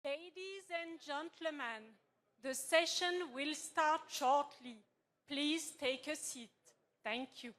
Ladies and gentlemen, the session will start shortly. Please take a seat. Thank you.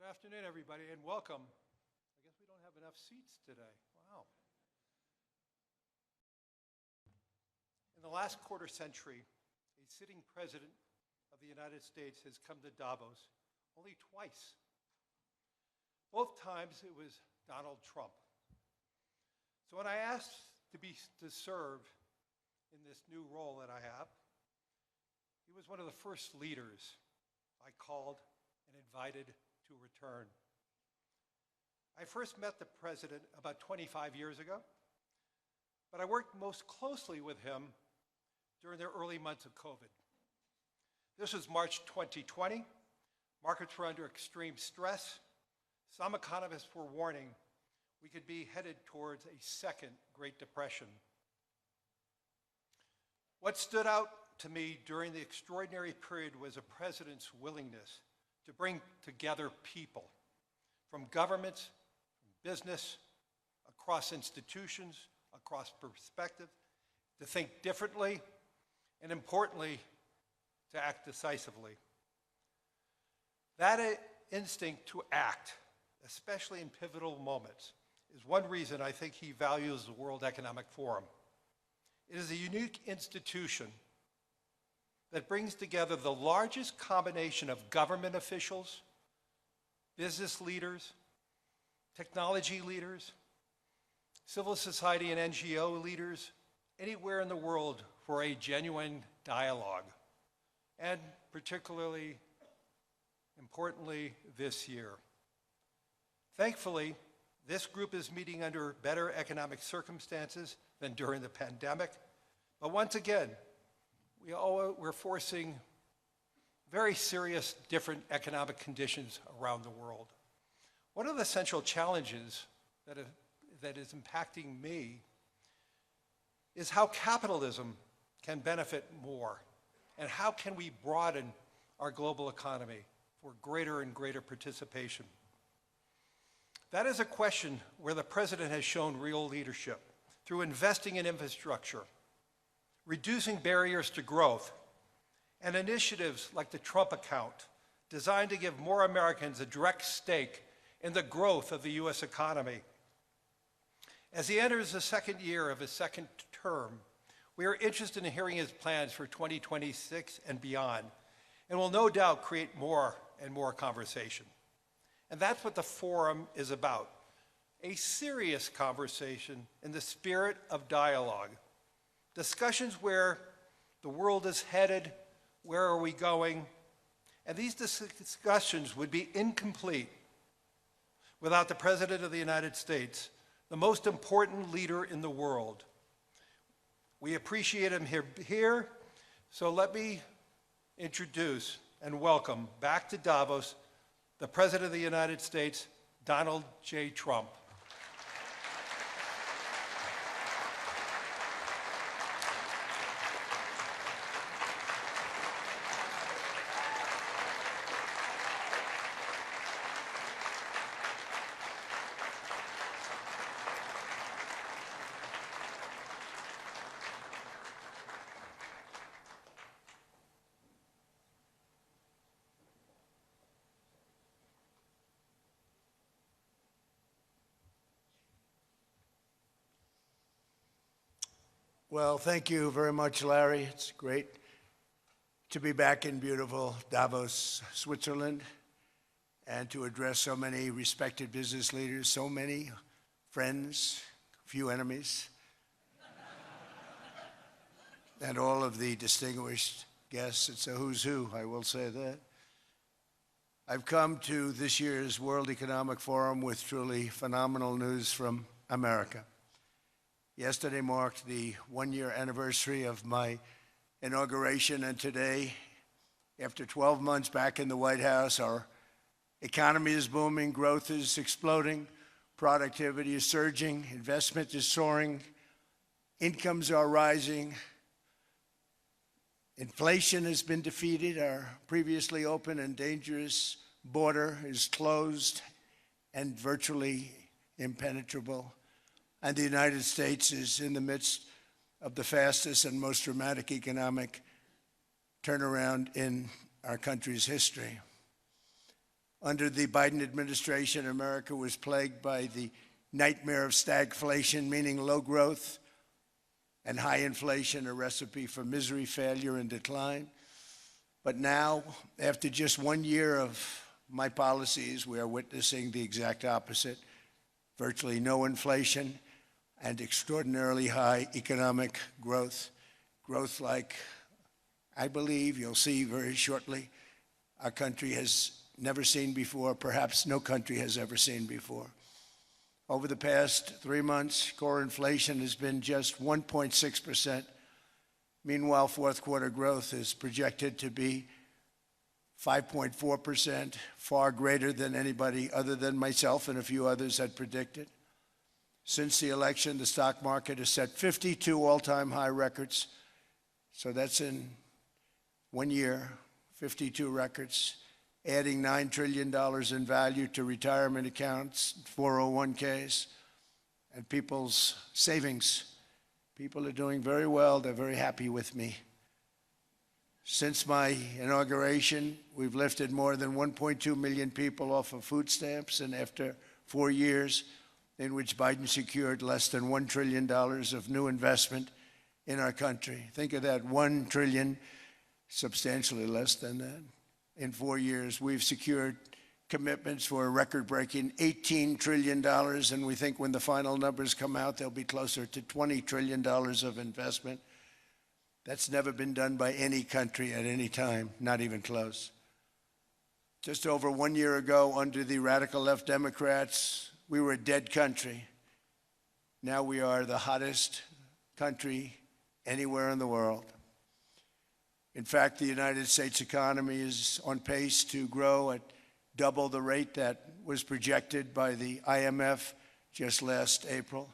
afternoon, everybody, and welcome. I guess we don't have enough seats today. Wow. In the last quarter century, a sitting president of the United States has come to Davos only twice. Both times it was Donald Trump. So when I asked to serve in this new role that I have, he was one of the first leaders I called and invited to return. I first met the president about 25 years ago, but I worked most closely with him during the early months of COVID. This was March 2020. Markets were under extreme stress. Some economists were warning we could be headed towards a second Great Depression. What stood out to me during the extraordinary period was a president's willingness to bring together people from governments, from business, across institutions, across perspectives, to think differently, and importantly, to act decisively. That instinct to act, especially in pivotal moments, is one reason I think he values the World Economic Forum. It is a unique institution that brings together the largest combination of government officials, business leaders, technology leaders, civil society and NGO leaders, anywhere in the world for a genuine dialogue, and particularly importantly this year. Thankfully, this group is meeting under better economic circumstances than during the pandemic, but once again, we're forcing very serious different economic conditions around the world. One of the central challenges that is impacting me is how capitalism can benefit more, and how can we broaden our global economy for greater and greater participation. That is a question where the president has shown real leadership through investing in infrastructure, reducing barriers to growth, and initiatives like the Trump account, designed to give more Americans a direct stake in the growth of the U.S. economy. As he enters the second year of his second term, we are interested in hearing his plans for 2026 and beyond, and will no doubt create more and more conversation. And that's what the forum is about, a serious conversation in the spirit of dialogue. Discussions where the world is headed, where are we going, and these discussions would be incomplete without the President of the United States, the most important leader in the world. We appreciate him here, so let me introduce and welcome back to Davos the President of the United States, Donald J. Trump. Well, thank you very much, Larry. It's great to be back in beautiful Davos, Switzerland, and to address so many respected business leaders, so many friends, few enemies, and all of the distinguished guests. It's a who's who, I will say that. I've come to this year's World Economic Forum with truly phenomenal news from America. Yesterday marked the one-year anniversary of my inauguration, and today, after 12 months back in the White House, our economy is booming, growth is exploding, productivity is surging, investment is soaring, incomes are rising, inflation has been defeated, our previously open and dangerous border is closed and virtually impenetrable. And the United States is in the midst of the fastest and most dramatic economic turnaround in our country's history. Under the Biden administration, America was plagued by the nightmare of stagflation, meaning low growth and high inflation, a recipe for misery, failure, and decline. But now, after just 1 year of my policies, we are witnessing the exact opposite. Virtually no inflation and extraordinarily high economic growth. Growth like I believe you'll see very shortly our country has never seen before, perhaps no country has ever seen before. Over the past 3 months, core inflation has been just 1.6%. Meanwhile, fourth quarter growth is projected to be 5.4%, far greater than anybody other than myself and a few others had predicted. Since the election, the stock market has set 52 all-time high records. So that's in 1 year, 52 records, adding $9 trillion in value to retirement accounts, 401ks, and people's savings. People are doing very well. They're very happy with me. Since my inauguration, we've lifted more than 1.2 million people off of food stamps, and after 4 years in which Biden secured less than $1 trillion of new investment in our country. Think of that, 1 trillion, substantially less than that. In 4 years, we've secured commitments for a record-breaking $18 trillion, and we think when the final numbers come out, they'll be closer to $20 trillion of investment. That's never been done by any country at any time, not even close. Just over 1 year ago, under the radical left Democrats, we were a dead country. Now we are the hottest country anywhere in the world. In fact, the United States economy is on pace to grow at double the rate that was projected by the IMF just last April.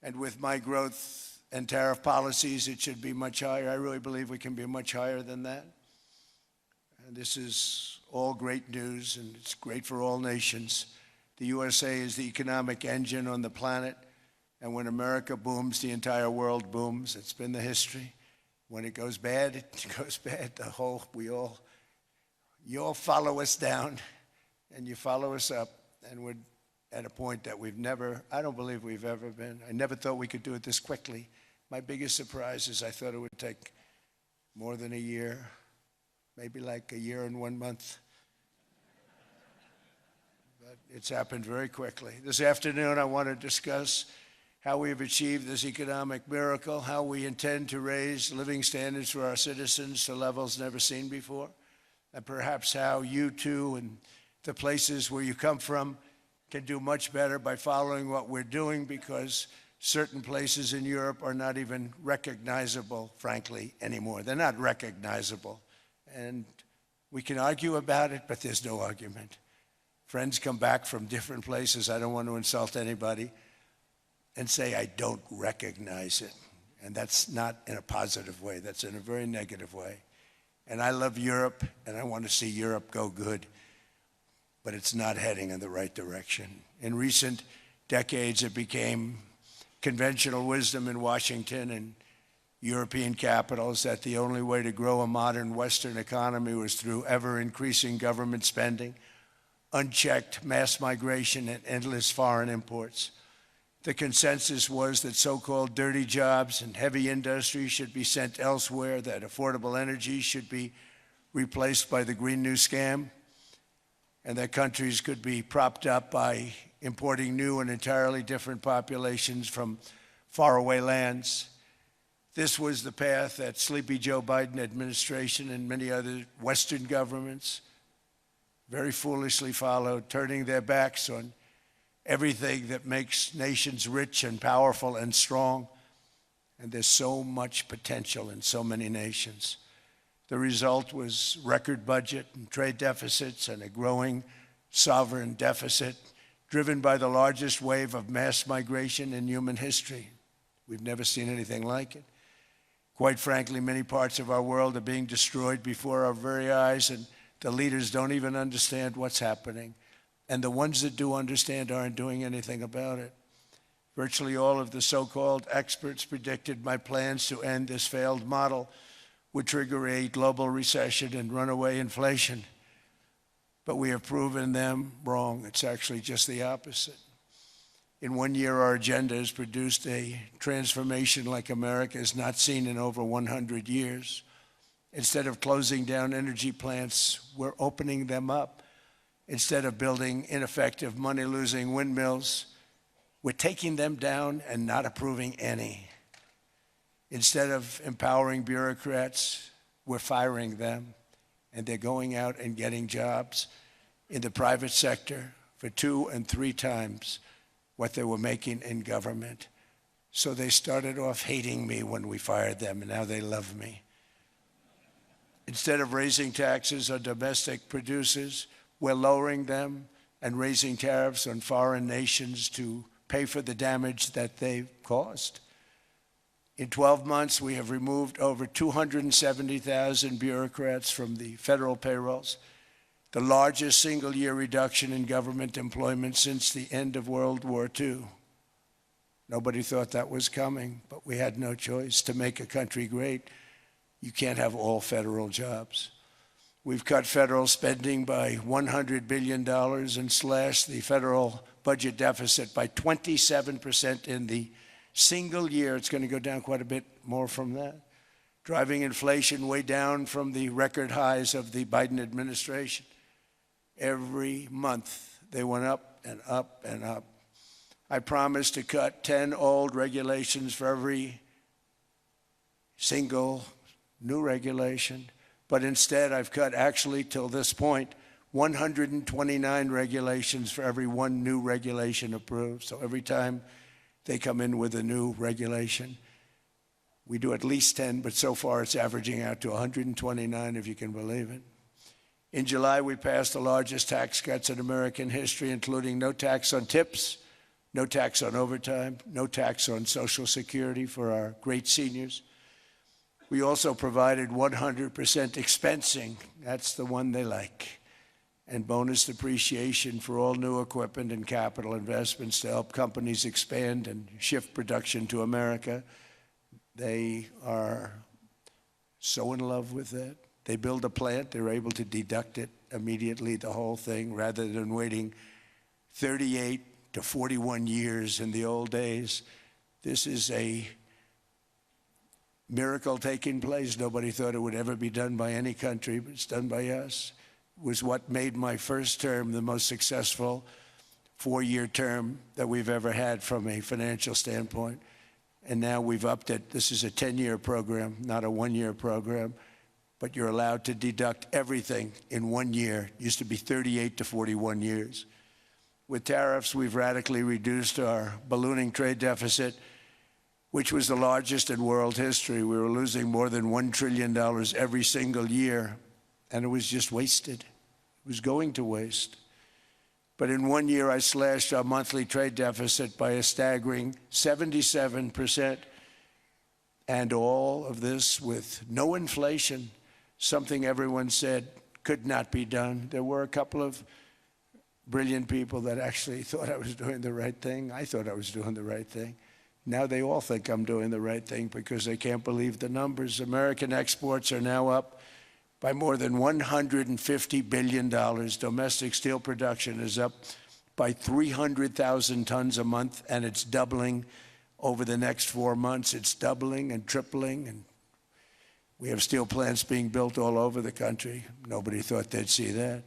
And with my growth and tariff policies, it should be much higher. I really believe we can be much higher than that. And this is all great news, and it's great for all nations. The USA is the economic engine on the planet, and when America booms, the entire world booms. It's been the history. When it goes bad, it goes bad. You all follow us down, and you follow us up, and we're at a point that I don't believe we've ever been. I never thought we could do it this quickly. My biggest surprise is I thought it would take more than a year, maybe like a year and 1 month. But it's happened very quickly. This afternoon, I want to discuss how we have achieved this economic miracle, how we intend to raise living standards for our citizens to levels never seen before, and perhaps how you too and the places where you come from can do much better by following what we're doing, because certain places in Europe are not even recognizable, frankly, anymore. They're not recognizable. And we can argue about it, but there's no argument. Friends come back from different places. I don't want to insult anybody and say I don't recognize it. And that's not in a positive way. That's in a very negative way. And I love Europe, and I want to see Europe go good, but it's not heading in the right direction. In recent decades, it became conventional wisdom in Washington and European capitals that the only way to grow a modern Western economy was through ever-increasing government spending, unchecked mass migration, and endless foreign imports. The consensus was that so-called dirty jobs and heavy industry should be sent elsewhere, that affordable energy should be replaced by the Green New Scam, and that countries could be propped up by importing new and entirely different populations from faraway lands. This was the path that sleepy Joe Biden administration and many other Western governments very foolishly followed, turning their backs on everything that makes nations rich and powerful and strong. And there's so much potential in so many nations. The result was record budget and trade deficits and a growing sovereign deficit driven by the largest wave of mass migration in human history. We've never seen anything like it. Quite frankly, many parts of our world are being destroyed before our very eyes, and the leaders don't even understand what's happening. And the ones that do understand aren't doing anything about it. Virtually all of the so-called experts predicted my plans to end this failed model would trigger a global recession and runaway inflation. but we have proven them wrong. It's actually just the opposite. In 1 year, our agenda has produced a transformation like America has not seen in over 100 years. Instead of closing down energy plants, we're opening them up. Instead of building ineffective, money-losing windmills, we're taking them down and not approving any. Instead of empowering bureaucrats, we're firing them, and they're going out and getting jobs in the private sector for 2 and 3 times what they were making in government. So they started off hating me when we fired them, and now they love me. Instead of raising taxes on domestic producers, we're lowering them and raising tariffs on foreign nations to pay for the damage that they've caused. In 12 months, we have removed over 270,000 bureaucrats from the federal payrolls, the largest single-year reduction in government employment since the end of World War II. Nobody thought that was coming, but we had no choice. To make a country great, you can't have all federal jobs. We've cut federal spending by $100 billion and slashed the federal budget deficit by 27% in the single year. It's going to go down quite a bit more from that, driving inflation way down from the record highs of the Biden administration. Every month, they went up and up and up. I promised to cut 10 old regulations for every single new regulation, but instead I've cut, actually till this point, 129 regulations for every 1 new regulation approved. So every time they come in with a new regulation, we do at least 10, but so far it's averaging out to 129, if you can believe it. In July, we passed the largest tax cuts in American history, including no tax on tips, no tax on overtime, no tax on Social Security for our great seniors. We also provided 100% expensing, that's the one they like, and bonus depreciation for all new equipment and capital investments to help companies expand and shift production to America. They are so in love with that. They build a plant, they're able to deduct it immediately, the whole thing, rather than waiting 38 to 41 years in the old days. This is a miracle taking place. Nobody thought it would ever be done by any country, but it's done by us. It was what made my first term the most successful 4-year term that we've ever had from a financial standpoint. And now we've upped it. This is a 10-year program, not a 1-year program. But you're allowed to deduct everything in 1 year. It used to be 38 to 41 years. With tariffs, we've radically reduced our ballooning trade deficit, which was the largest in world history. We were losing more than $1 trillion every single year, and it was just wasted. It was going to waste. But in 1 year, I slashed our monthly trade deficit by a staggering 77%, and all of this with no inflation, something everyone said could not be done. There were a couple of brilliant people that actually thought I was doing the right thing. I thought I was doing the right thing. Now they all think I'm doing the right thing because they can't believe the numbers. American exports are now up by more than $150 billion. Domestic steel production is up by 300,000 tons a month, and it's doubling over the next 4 months. It's doubling and tripling, and we have steel plants being built all over the country. Nobody thought they'd see that.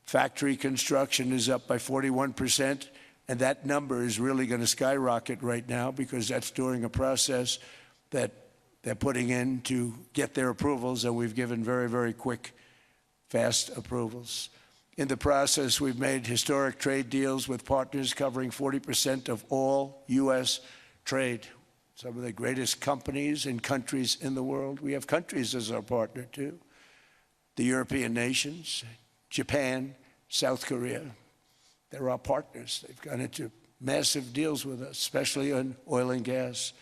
Factory construction is up by 41%, and that number is really going to skyrocket right now because that's during a process that they're putting in to get their approvals, and we've given very, very quick, fast approvals. In the process, we've made historic trade deals with partners covering 40% of all U.S. trade. Some of the greatest companies and countries in the world. We have countries as our partner, too. The European nations, Japan, South Korea. They're our partners. They've gone into massive deals with us, especially on oil and gas.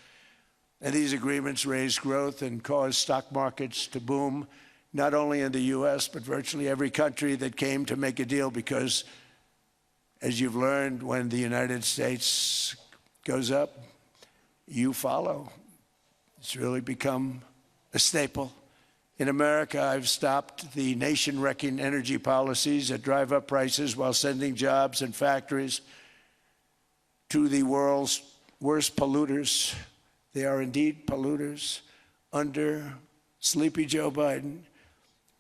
And these agreements raise growth and cause stock markets to boom, not only in the U.S., but virtually every country that came to make a deal, because, as you've learned, when the United States goes up, you follow. It's really become a staple In America, I've stopped the nation-wrecking energy policies that drive up prices while sending jobs and factories to the world's worst polluters. They are indeed polluters. Under sleepy Joe Biden,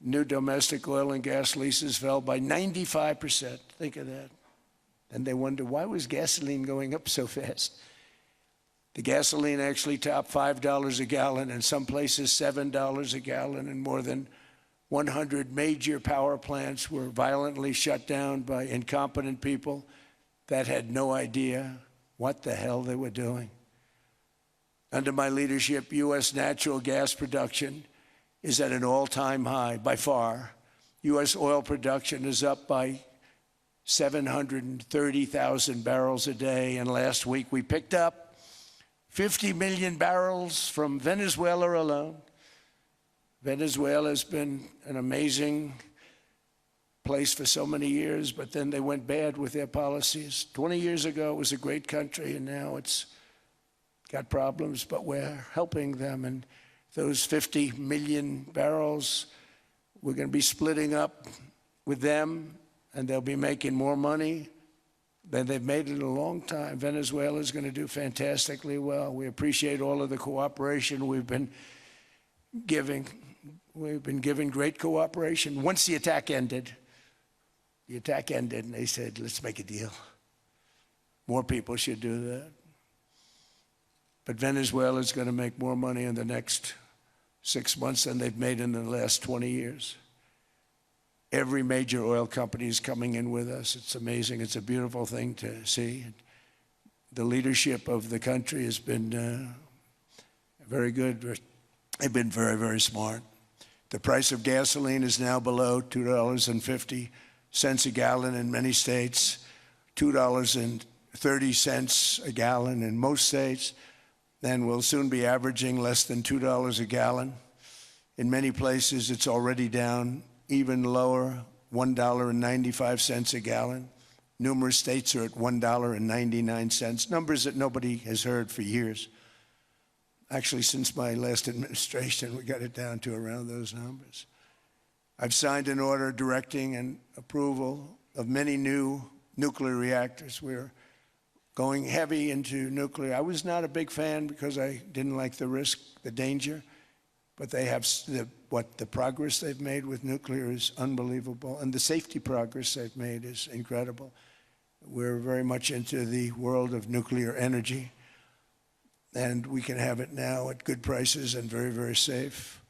new domestic oil and gas leases fell by 95%. Think of that. And they wonder, why was gasoline going up so fast? The gasoline actually topped $5 a gallon, in some places $7 a gallon, and more than 100 major power plants were violently shut down by incompetent people that had no idea what the hell they were doing. Under my leadership, U.S. natural gas production is at an all-time high, by far. U.S. oil production is up by 730,000 barrels a day, and last week we picked up 50 million barrels from Venezuela alone. Venezuela has been an amazing place for so many years, but then they went bad with their policies. 20 years ago, it was a great country, and now it's got problems, but we're helping them. And those 50 million barrels, we're going to be splitting up with them, and they'll be making more money than they've made in a long time. Venezuela is going to do fantastically well. We appreciate all of the cooperation we've been giving. We've been giving great cooperation. Once the attack ended, and they said, let's make a deal. More people should do that. But Venezuela is going to make more money in the next 6 months than they've made in the last 20 years. Every major oil company is coming in with us. It's amazing. It's a beautiful thing to see. The leadership of the country has been very good. They've been very, very smart. The price of gasoline is now below $2.50 a gallon in many states, $2.30 a gallon in most states, and will soon be averaging less than $2 a gallon. In many places, it's already down even lower, $1.95 a gallon. Numerous states are at $1.99, numbers that nobody has heard for years. Actually, since my last administration, we got it down to around those numbers. I've signed an order directing and approval of many new nuclear reactors. We're going heavy into nuclear. I was not a big fan because I didn't like the risk, the danger. But they have the progress they've made with nuclear is unbelievable, and the safety progress they've made is incredible. We're very much into the world of nuclear energy, and we can have it now at good prices and very, very safe.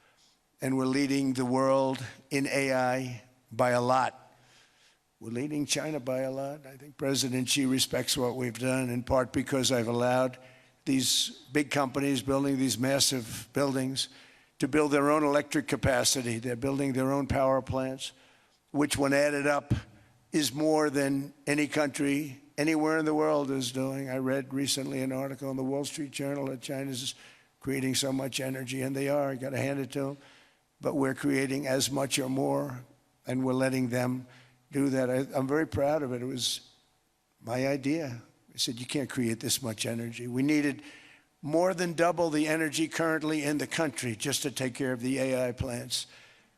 And we're leading the world in AI by a lot. We're leading China by a lot. I think President Xi respects what we've done, in part because I've allowed these big companies building these massive buildings to build their own electric capacity. They're building their own power plants, which when added up is more than any country anywhere in the world is doing. I read recently an article in the Wall Street Journal that China's creating so much energy, and they are, I got to hand it to them. But we're creating as much or more, and we're letting them do that. I'm very proud of it. It was my idea. I said, you can't create this much energy. We needed more than double the energy currently in the country just to take care of the AI plants.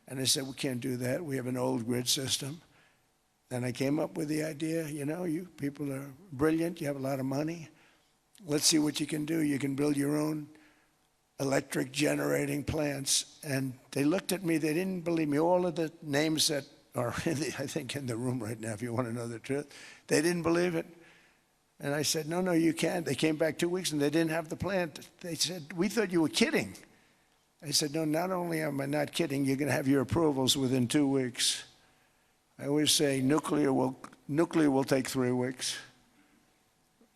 And I said, we can't do that. We have an old grid system. And I came up with the idea, you know, you people are brilliant. You have a lot of money. Let's see what you can do. You can build your own electric generating plants. And they looked at me. They didn't believe me. All of the names that are, I think, in the room right now, if you want to know the truth, they didn't believe it. And I said, no, you can't. They came back 2 weeks and they didn't have the plant. They said, we thought you were kidding. I said, no, not only am I not kidding, you're going to have your approvals within 2 weeks. I always say nuclear will take 3 weeks.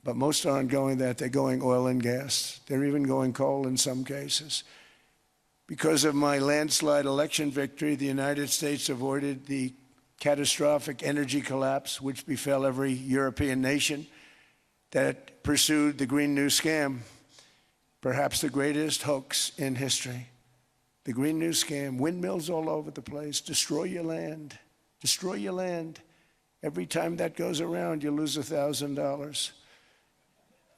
But most aren't going that. They're going oil and gas. They're even going coal in some cases. Because of my landslide election victory, the United States avoided the catastrophic energy collapse which befell every European nation that pursued the Green New Scam, perhaps the greatest hoax in history. The Green New Scam, windmills all over the place, destroy your land, destroy your land. Every time that goes around, you lose $1,000.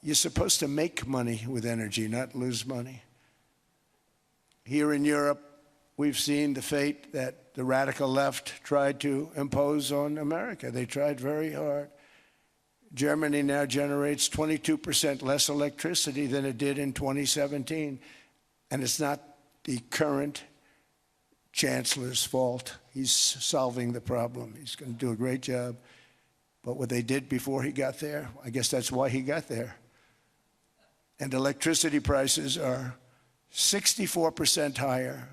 You're supposed to make money with energy, not lose money. Here in Europe, we've seen the fate that the radical left tried to impose on America. They tried very hard. Germany now generates 22% less electricity than it did in 2017. And it's not the current chancellor's fault. He's solving the problem. He's going to do a great job. But what they did before he got there, I guess that's why he got there. And electricity prices are 64% higher.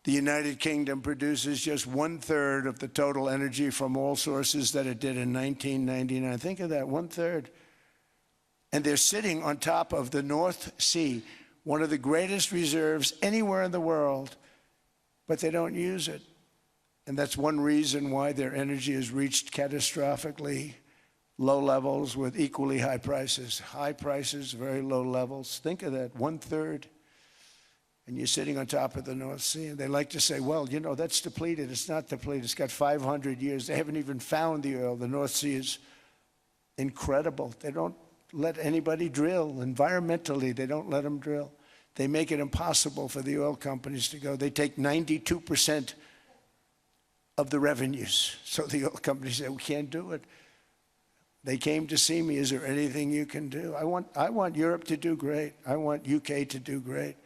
The United Kingdom produces just 1/3 of the total energy from all sources that it did in 1999. Think of that, 1/3. And they're sitting on top of the North Sea, one of the greatest reserves anywhere in the world, but they don't use it. And that's one reason why their energy has reached catastrophically low levels with equally high prices. High prices, very low levels. Think of that, 1/3. And you're sitting on top of the North Sea. And they like to say, well, you know, that's depleted. It's not depleted. It's got 500 years. They haven't even found the oil. The North Sea is incredible. They don't let anybody drill. Environmentally, they don't let them drill. They make it impossible for the oil companies to go. They take 92% of the revenues. So the oil companies say, we can't do it. They came to see me. Is there anything you can do? I want Europe to do great. I want UK to do great.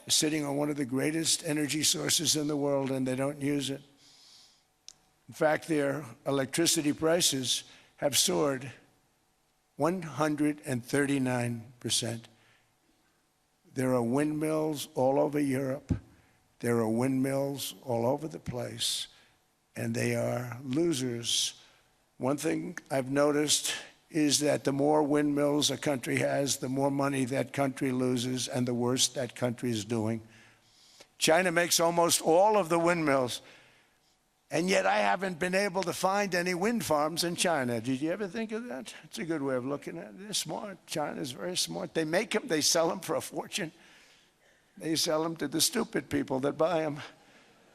Sitting on one of the greatest energy sources in the world, and they don't use it. In fact, their electricity prices have soared 139%. There are windmills all over Europe. There are windmills all over the place, and they are losers. One thing I've noticed is that the more windmills a country has, the more money that country loses and the worse that country is doing. China makes almost all of the windmills, and yet I haven't been able to find any wind farms in China. Did you ever think of that? It's a good way of looking at it. They're smart. China's very smart. They make them, they sell them for a fortune. They sell them to the stupid people that buy them,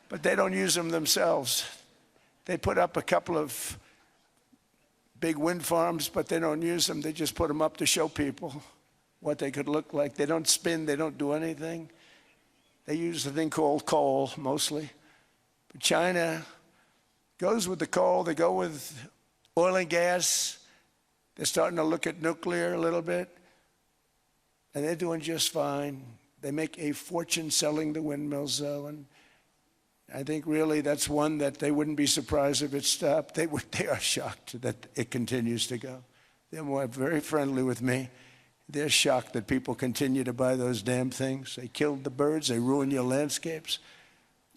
but they don't use them themselves. They put up a couple of big wind farms, but they don't use them. They just put them up to show people what they could look like. They don't spin. They don't do anything. They use a thing called coal, mostly. But China goes with the coal. They go with oil and gas. They're starting to look at nuclear a little bit. And they're doing just fine. They make a fortune selling the windmills, though. And I think really that's one that they wouldn't be surprised if it stopped. They are shocked that it continues to go. They're very friendly with me. They're shocked that people continue to buy those damn things. They killed the birds. They ruin your landscapes.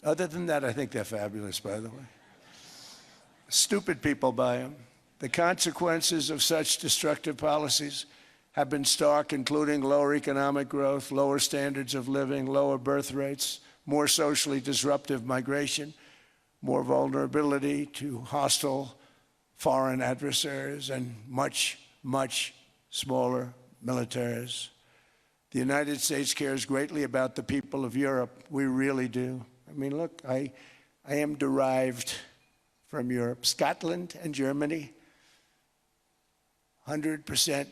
Other than that, I think they're fabulous, by the way. Stupid people buy them. The consequences of such destructive policies have been stark, including lower economic growth, lower standards of living, lower birth rates, more socially disruptive migration, more vulnerability to hostile foreign adversaries, and much, much smaller militaries. The United States cares greatly about the people of Europe. We really do. I mean, look, I am derived from Europe. Scotland and Germany, 100%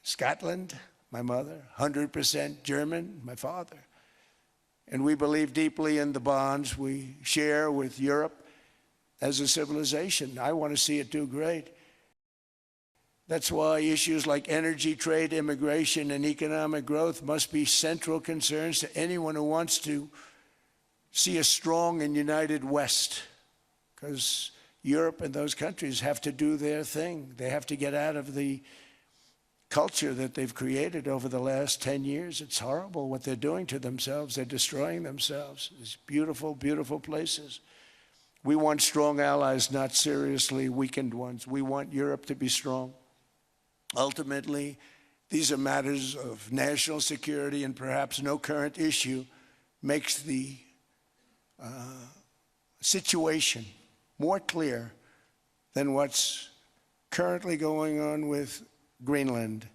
Scotland, my mother, 100% German, my father. And we believe deeply in the bonds we share with Europe as a civilization. I want to see it do great. That's why issues like energy, trade, immigration, and economic growth must be central concerns to anyone who wants to see a strong and united West, because Europe and those countries have to do their thing. They have to get out of the culture that they've created over the last 10 years. It's horrible what they're doing to themselves. They're destroying themselves. These beautiful, beautiful places. We want strong allies, not seriously weakened ones. We want Europe to be strong. Ultimately, these are matters of national security, and perhaps no current issue makes the situation more clear than what's currently going on with Greenland.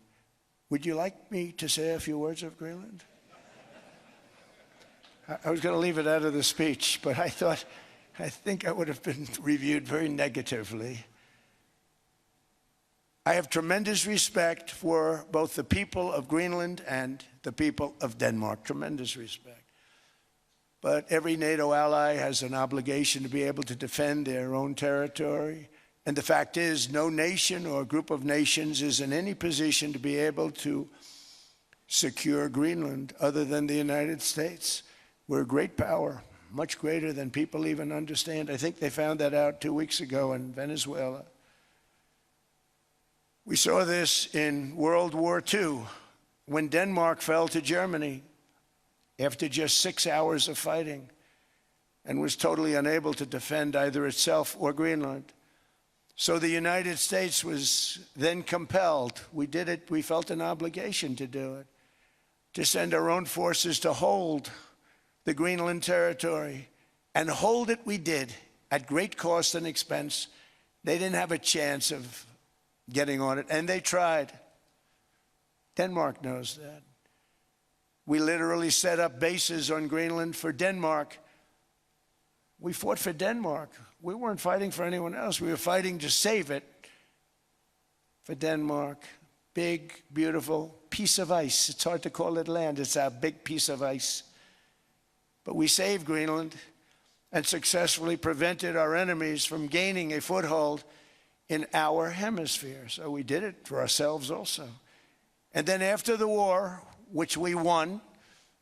Would you like me to say a few words of Greenland? I was going to leave it out of the speech, but I think I would have been reviewed very negatively. I have tremendous respect for both the people of Greenland and the people of Denmark, tremendous respect. but every NATO ally has an obligation to be able to defend their own territory. And the fact is, no nation or group of nations is in any position to be able to secure Greenland other than the United States. We're a great power, much greater than people even understand. I think they found that out 2 weeks ago in Venezuela. We saw this in World War II when Denmark fell to Germany after just 6 hours of fighting and was totally unable to defend either itself or Greenland. So the United States was then compelled, we did it, we felt an obligation to do it, to send our own forces to hold the Greenland territory. And hold it we did, at great cost and expense. They didn't have a chance of getting on it, and they tried. Denmark knows that. We literally set up bases on Greenland for Denmark. We fought for Denmark. We weren't fighting for anyone else. We were fighting to save it for Denmark. Big, beautiful piece of ice. It's hard to call it land. It's a big piece of ice. But we saved Greenland and successfully prevented our enemies from gaining a foothold in our hemisphere. So we did it for ourselves also. And then after the war, which we won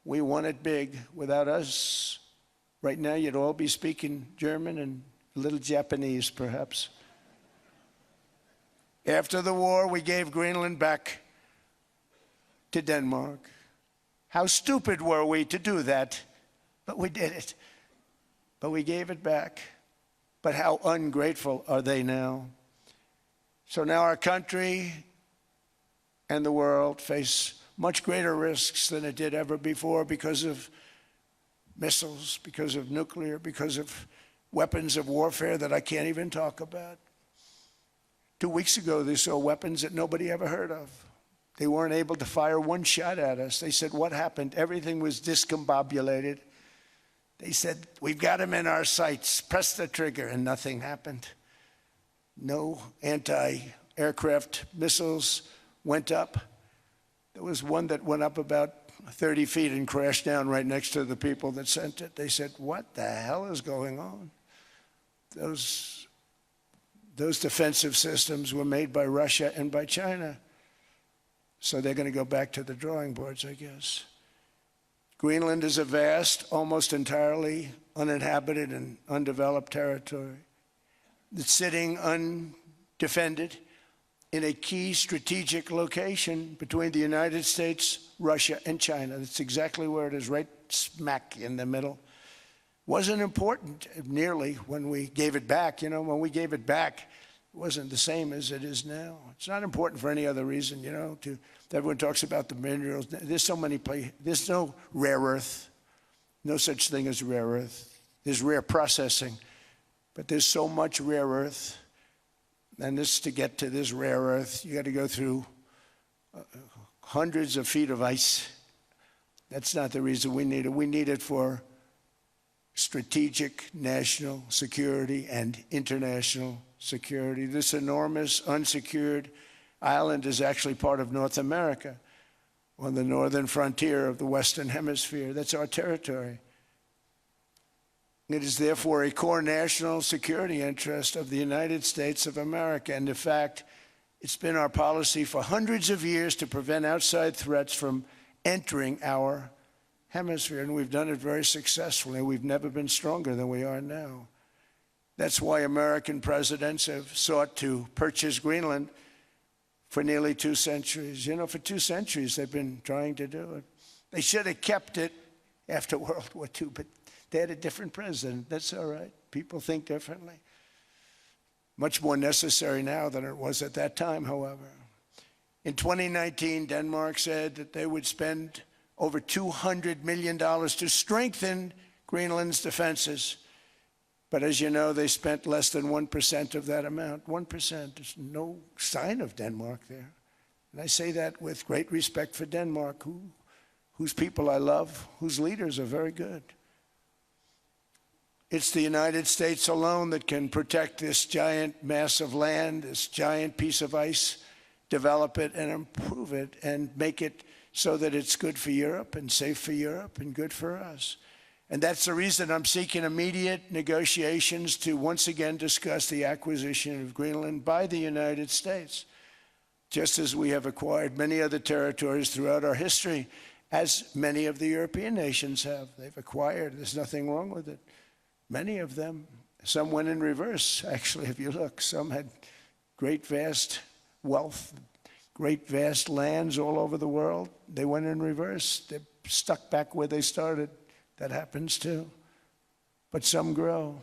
it big. Without us, right now you'd all be speaking German and a little Japanese, perhaps. After the war, we gave Greenland back to Denmark. How stupid were we to do that? But we did it. But we gave it back. But how ungrateful are they now? So now our country and the world face much greater risks than it did ever before because of missiles, because of nuclear, because of weapons of warfare that I can't even talk about. 2 weeks ago, they saw weapons that nobody ever heard of. They weren't able to fire one shot at us. They said, what happened? Everything was discombobulated. They said, we've got them in our sights. Press the trigger, and nothing happened. No anti-aircraft missiles went up. There was one that went up about 30 feet and crashed down right next to the people that sent it. They said, what the hell is going on? Those defensive systems were made by Russia and by China. So they're going to go back to the drawing boards, I guess. Greenland is a vast, almost entirely uninhabited and undeveloped territory that's sitting undefended in a key strategic location between the United States, Russia, and China. That's exactly where it is, right smack in the middle. Wasn't important nearly when we gave it back. You know, when we gave it back, it wasn't the same as it is now. It's not important for any other reason, you know. Everyone talks about the minerals. There's so many places. There's no rare earth. No such thing as rare earth. There's rare processing. But there's so much rare earth. And to get to this rare earth, you got to go through hundreds of feet of ice. That's not the reason we need it. We need it for strategic national security and international security. This enormous unsecured island is actually part of North America on the northern frontier of the Western Hemisphere. That's our territory. It is therefore a core national security interest of the United States of America. And in fact, it's been our policy for hundreds of years to prevent outside threats from entering our hemisphere. And we've done it very successfully. We've never been stronger than we are now. That's why American presidents have sought to purchase Greenland for nearly 2 centuries. You know, for 2 centuries they've been trying to do it. They should have kept it after World War II, but they had a different president. That's all right. People think differently. Much more necessary now than it was at that time, however. In 2019, Denmark said that they would spend over $200 million to strengthen Greenland's defenses. But as you know, they spent less than 1% of that amount. 1%. There's no sign of Denmark there. And I say that with great respect for Denmark, whose people I love, whose leaders are very good. It's the United States alone that can protect this giant mass of land, this giant piece of ice, develop it and improve it and make it so that it's good for Europe and safe for Europe and good for us. And that's the reason I'm seeking immediate negotiations to once again discuss the acquisition of Greenland by the United States, just as we have acquired many other territories throughout our history, as many of the European nations have. They've acquired. There's nothing wrong with it. Many of them. Some went in reverse, actually, if you look. Some had great, vast wealth, great, vast lands all over the world. They went in reverse. They're stuck back where they started. That happens too. But some grow.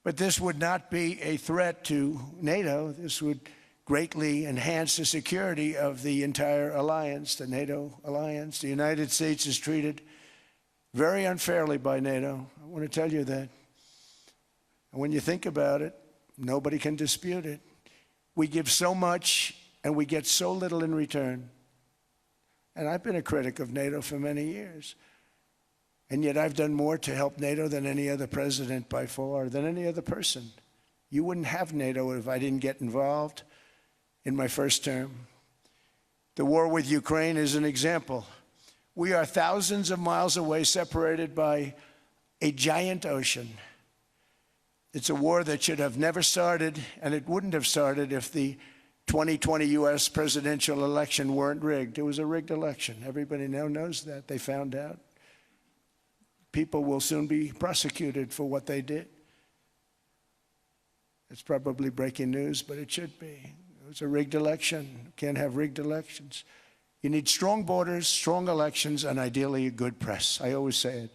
But this would not be a threat to NATO. This would greatly enhance the security of the entire alliance, the NATO alliance. The United States is treated very unfairly by NATO. I want to tell you that. And when you think about it, nobody can dispute it. We give so much and we get so little in return. And I've been a critic of NATO for many years. And yet I've done more to help NATO than any other president by far, than any other person. You wouldn't have NATO if I didn't get involved in my first term. The war with Ukraine is an example. We are thousands of miles away, separated by a giant ocean. It's a war that should have never started, and it wouldn't have started if the 2020 U.S. presidential election weren't rigged. It was a rigged election. Everybody now knows that. They found out. People will soon be prosecuted for what they did. It's probably breaking news, but it should be. It was a rigged election. You can't have rigged elections. You need strong borders, strong elections, and ideally a good press. I always say it.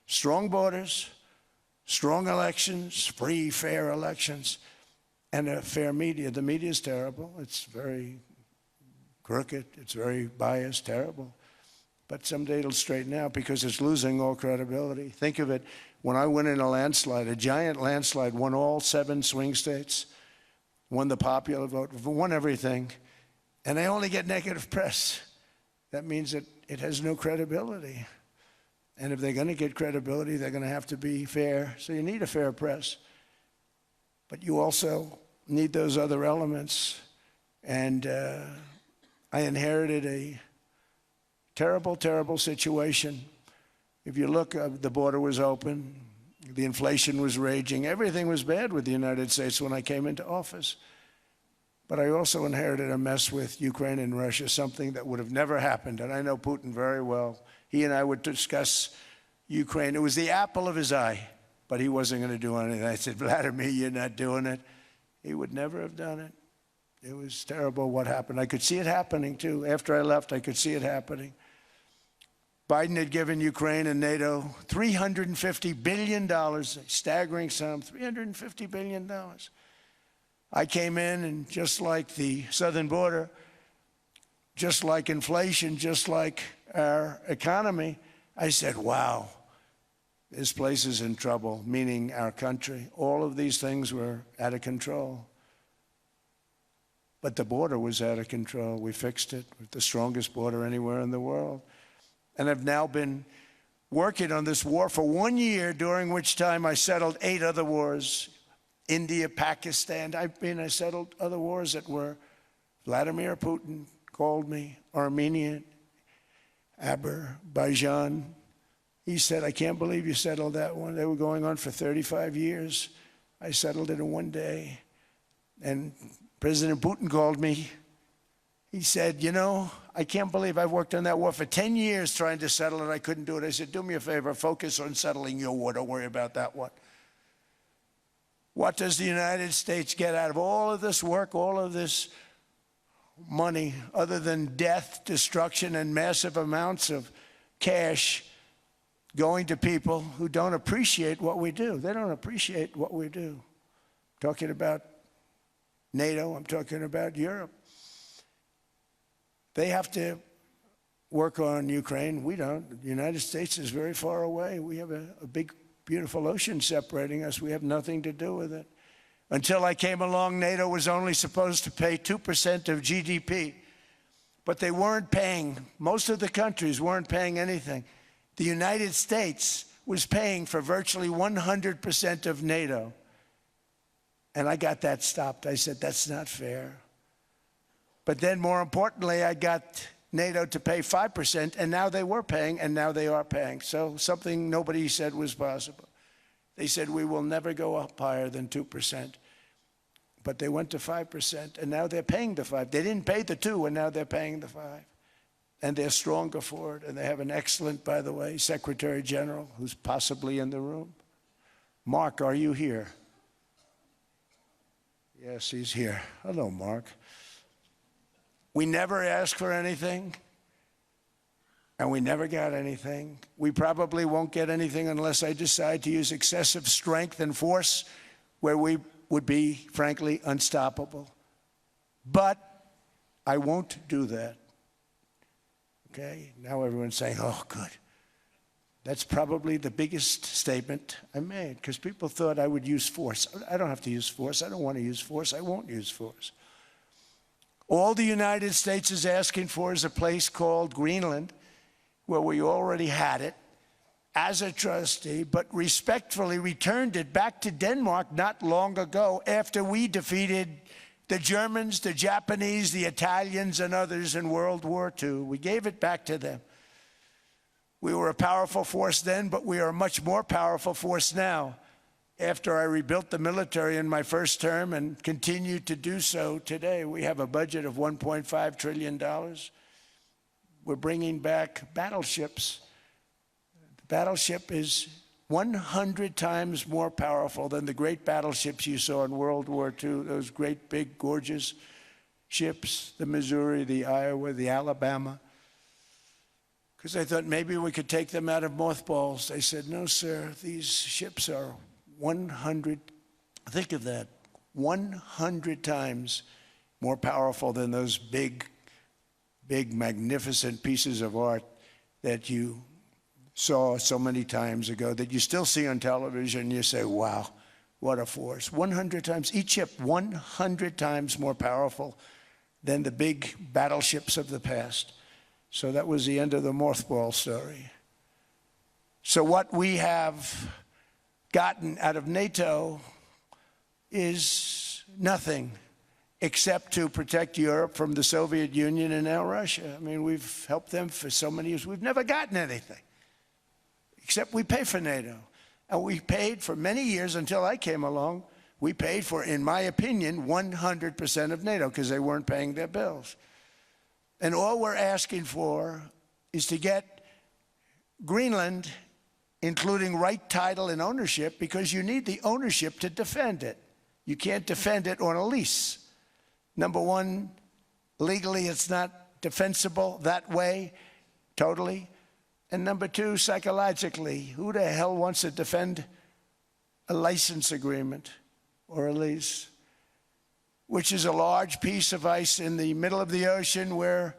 Strong borders, strong elections, free, fair elections, and a fair media. The media is terrible. It's very crooked. It's very biased, terrible. But someday it'll straighten out because it's losing all credibility. Think of it. When I went in a landslide, a giant landslide, won all 7 swing states, won the popular vote, won everything, and they only get negative press. That means that it has no credibility. And if they're going to get credibility, they're going to have to be fair. So you need a fair press. But you also need those other elements. And I inherited a terrible, terrible situation. If you look, the border was open. The inflation was raging. Everything was bad with the United States when I came into office. But I also inherited a mess with Ukraine and Russia, something that would have never happened. And I know Putin very well. He and I would discuss Ukraine. It was the apple of his eye, but he wasn't going to do anything. I said, Vladimir, you're not doing it. He would never have done it. It was terrible what happened. I could see it happening, too. After I left, I could see it happening. Biden had given Ukraine and NATO $350 billion, a staggering sum, $350 billion. I came in, and just like the southern border, just like inflation, just like our economy, I said, wow, this place is in trouble, meaning our country. All of these things were out of control. But the border was out of control. We fixed it with the strongest border anywhere in the world. And I've now been working on this war for 1 year, during which time I settled 8 other wars. India, Pakistan. I settled other wars that were Vladimir Putin called me, Armenia, Azerbaijan. He said, I can't believe you settled that one. They were going on for 35 years. I settled it in 1 day. And President Putin called me. He said, you know, I can't believe I've worked on that war for 10 years trying to settle it. I couldn't do it. I said, do me a favor, focus on settling your war. Don't worry about that one. What does the United States get out of all of this work, all of this money, other than death, destruction, and massive amounts of cash going to people who don't appreciate what we do? They don't appreciate what we do. I'm talking about NATO. I'm talking about Europe. They have to work on Ukraine. We don't. The United States is very far away. We have a big, beautiful ocean separating us. We have nothing to do with it. Until I came along, NATO was only supposed to pay 2% of GDP. But they weren't paying. Most of the countries weren't paying anything. The United States was paying for virtually 100% of NATO. And I got that stopped. I said, that's not fair. But then, more importantly, I got NATO to pay 5%, and now they were paying, and now they are paying. So something nobody said was possible. They said, we will never go up higher than 2%. But they went to 5%, and now they're paying the 5. They didn't pay the 2, and now they're paying the 5. And they're stronger for it, and they have an excellent, by the way, Secretary General who's possibly in the room. Mark, are you here? Yes, he's here. Hello, Mark. We never asked for anything, and we never got anything. We probably won't get anything unless I decide to use excessive strength and force where we would be, frankly, unstoppable. But I won't do that. Okay? Now everyone's saying, oh, good. That's probably the biggest statement I made, because people thought I would use force. I don't have to use force. I don't want to use force. I won't use force. All the United States is asking for is a place called Greenland, where we already had it as a trustee, but respectfully returned it back to Denmark not long ago after we defeated the Germans, the Japanese, the Italians, and others in World War II. We gave it back to them. We were a powerful force then, but we are a much more powerful force now after I rebuilt the military in my first term and continue to do so today. We have a budget of $1.5 trillion. We're bringing back battleships. The battleship is 100 times more powerful than the great battleships you saw in World War II, those great, big, gorgeous ships, the Missouri, the Iowa, the Alabama. Because I thought maybe we could take them out of mothballs. They said, no, sir, these ships are 100, think of that, 100 times more powerful than those big, magnificent pieces of art that you saw so many times ago, that you still see on television, and you say, wow, what a force. 100 times, each ship 100 times more powerful than the big battleships of the past. So that was the end of the mothball story. So what we have gotten out of NATO is nothing except to protect Europe from the Soviet Union and now Russia. I mean, we've helped them for so many years. We've never gotten anything, except we pay for NATO. And we paid for many years until I came along. We paid for, in my opinion, 100% of NATO because they weren't paying their bills. And all we're asking for is to get Greenland, including right title and ownership, because you need the ownership to defend it. You can't defend it on a lease. Number one, legally it's not defensible that way, totally. And number two, psychologically, who the hell wants to defend a license agreement or a lease, which is a large piece of ice in the middle of the ocean where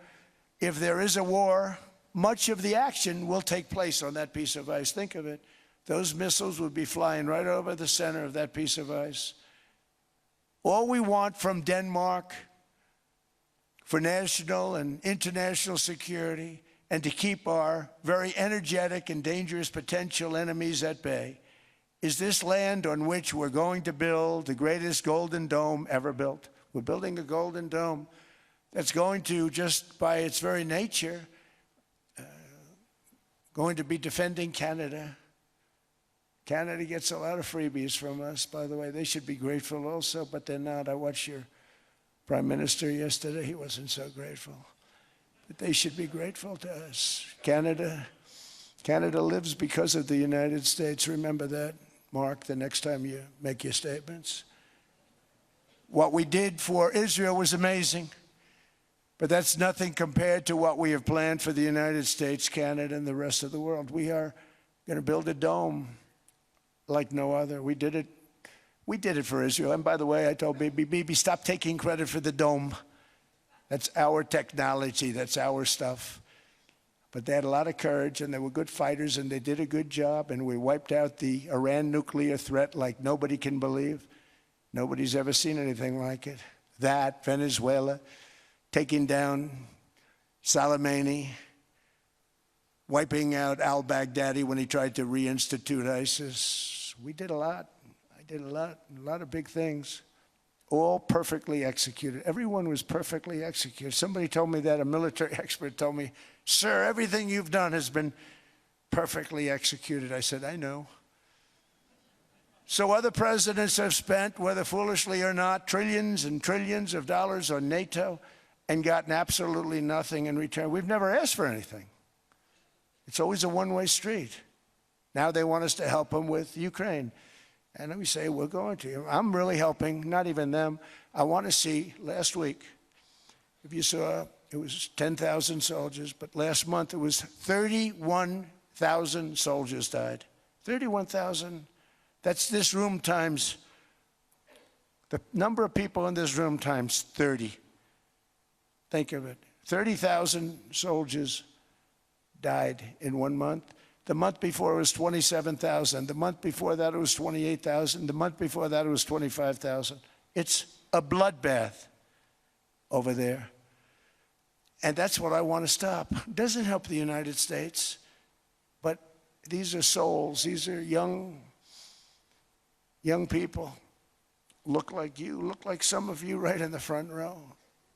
if there is a war, much of the action will take place on that piece of ice. Think of it. Those missiles would be flying right over the center of that piece of ice. All we want from Denmark for national and international security and to keep our very energetic and dangerous potential enemies at bay is this land on which we're going to build the greatest golden dome ever built. We're building a golden dome that's going to, just by its very nature, going to be defending Canada. Canada gets a lot of freebies from us, by the way. They should be grateful also, but they're not. I watched your Prime Minister yesterday. He wasn't so grateful. But they should be grateful to us. Canada lives because of the United States. Remember that, Mark, the next time you make your statements. What we did for Israel was amazing, but that's nothing compared to what we have planned for the United States, Canada, and the rest of the world. We are going to build a dome like no other. We did it for Israel. And by the way, I told Bibi, stop taking credit for the dome. That's our technology. That's our stuff. But they had a lot of courage, and they were good fighters, and they did a good job, and we wiped out the Iran nuclear threat like nobody can believe. Nobody's ever seen anything like it. That, Venezuela, taking down Soleimani, wiping out al-Baghdadi when he tried to reinstitute ISIS. We did a lot. I did a lot of big things. all perfectly executed. Everyone was perfectly executed. Somebody told me that, a military expert told me, "Sir, everything you've done has been perfectly executed." I said, "I know." So other presidents have spent, whether foolishly or not, trillions and trillions of dollars on NATO and gotten absolutely nothing in return. We've never asked for anything. It's always a one-way street. Now they want us to help them with Ukraine. And we say, we're going to. I'm really helping, not even them. I want to see, last week, if you saw, it was 10,000 soldiers, but last month it was 31,000 soldiers died. 31,000. That's this room times, the number of people in this room times 30. Think of it. 30,000 soldiers died in 1 month. The month before it was 27,000. The month before that it was 28,000. The month before that it was 25,000. It's a bloodbath over there. And that's what I want to stop. It doesn't help the United States, but these are souls. These are young people. Look like you, look like some of you right in the front row.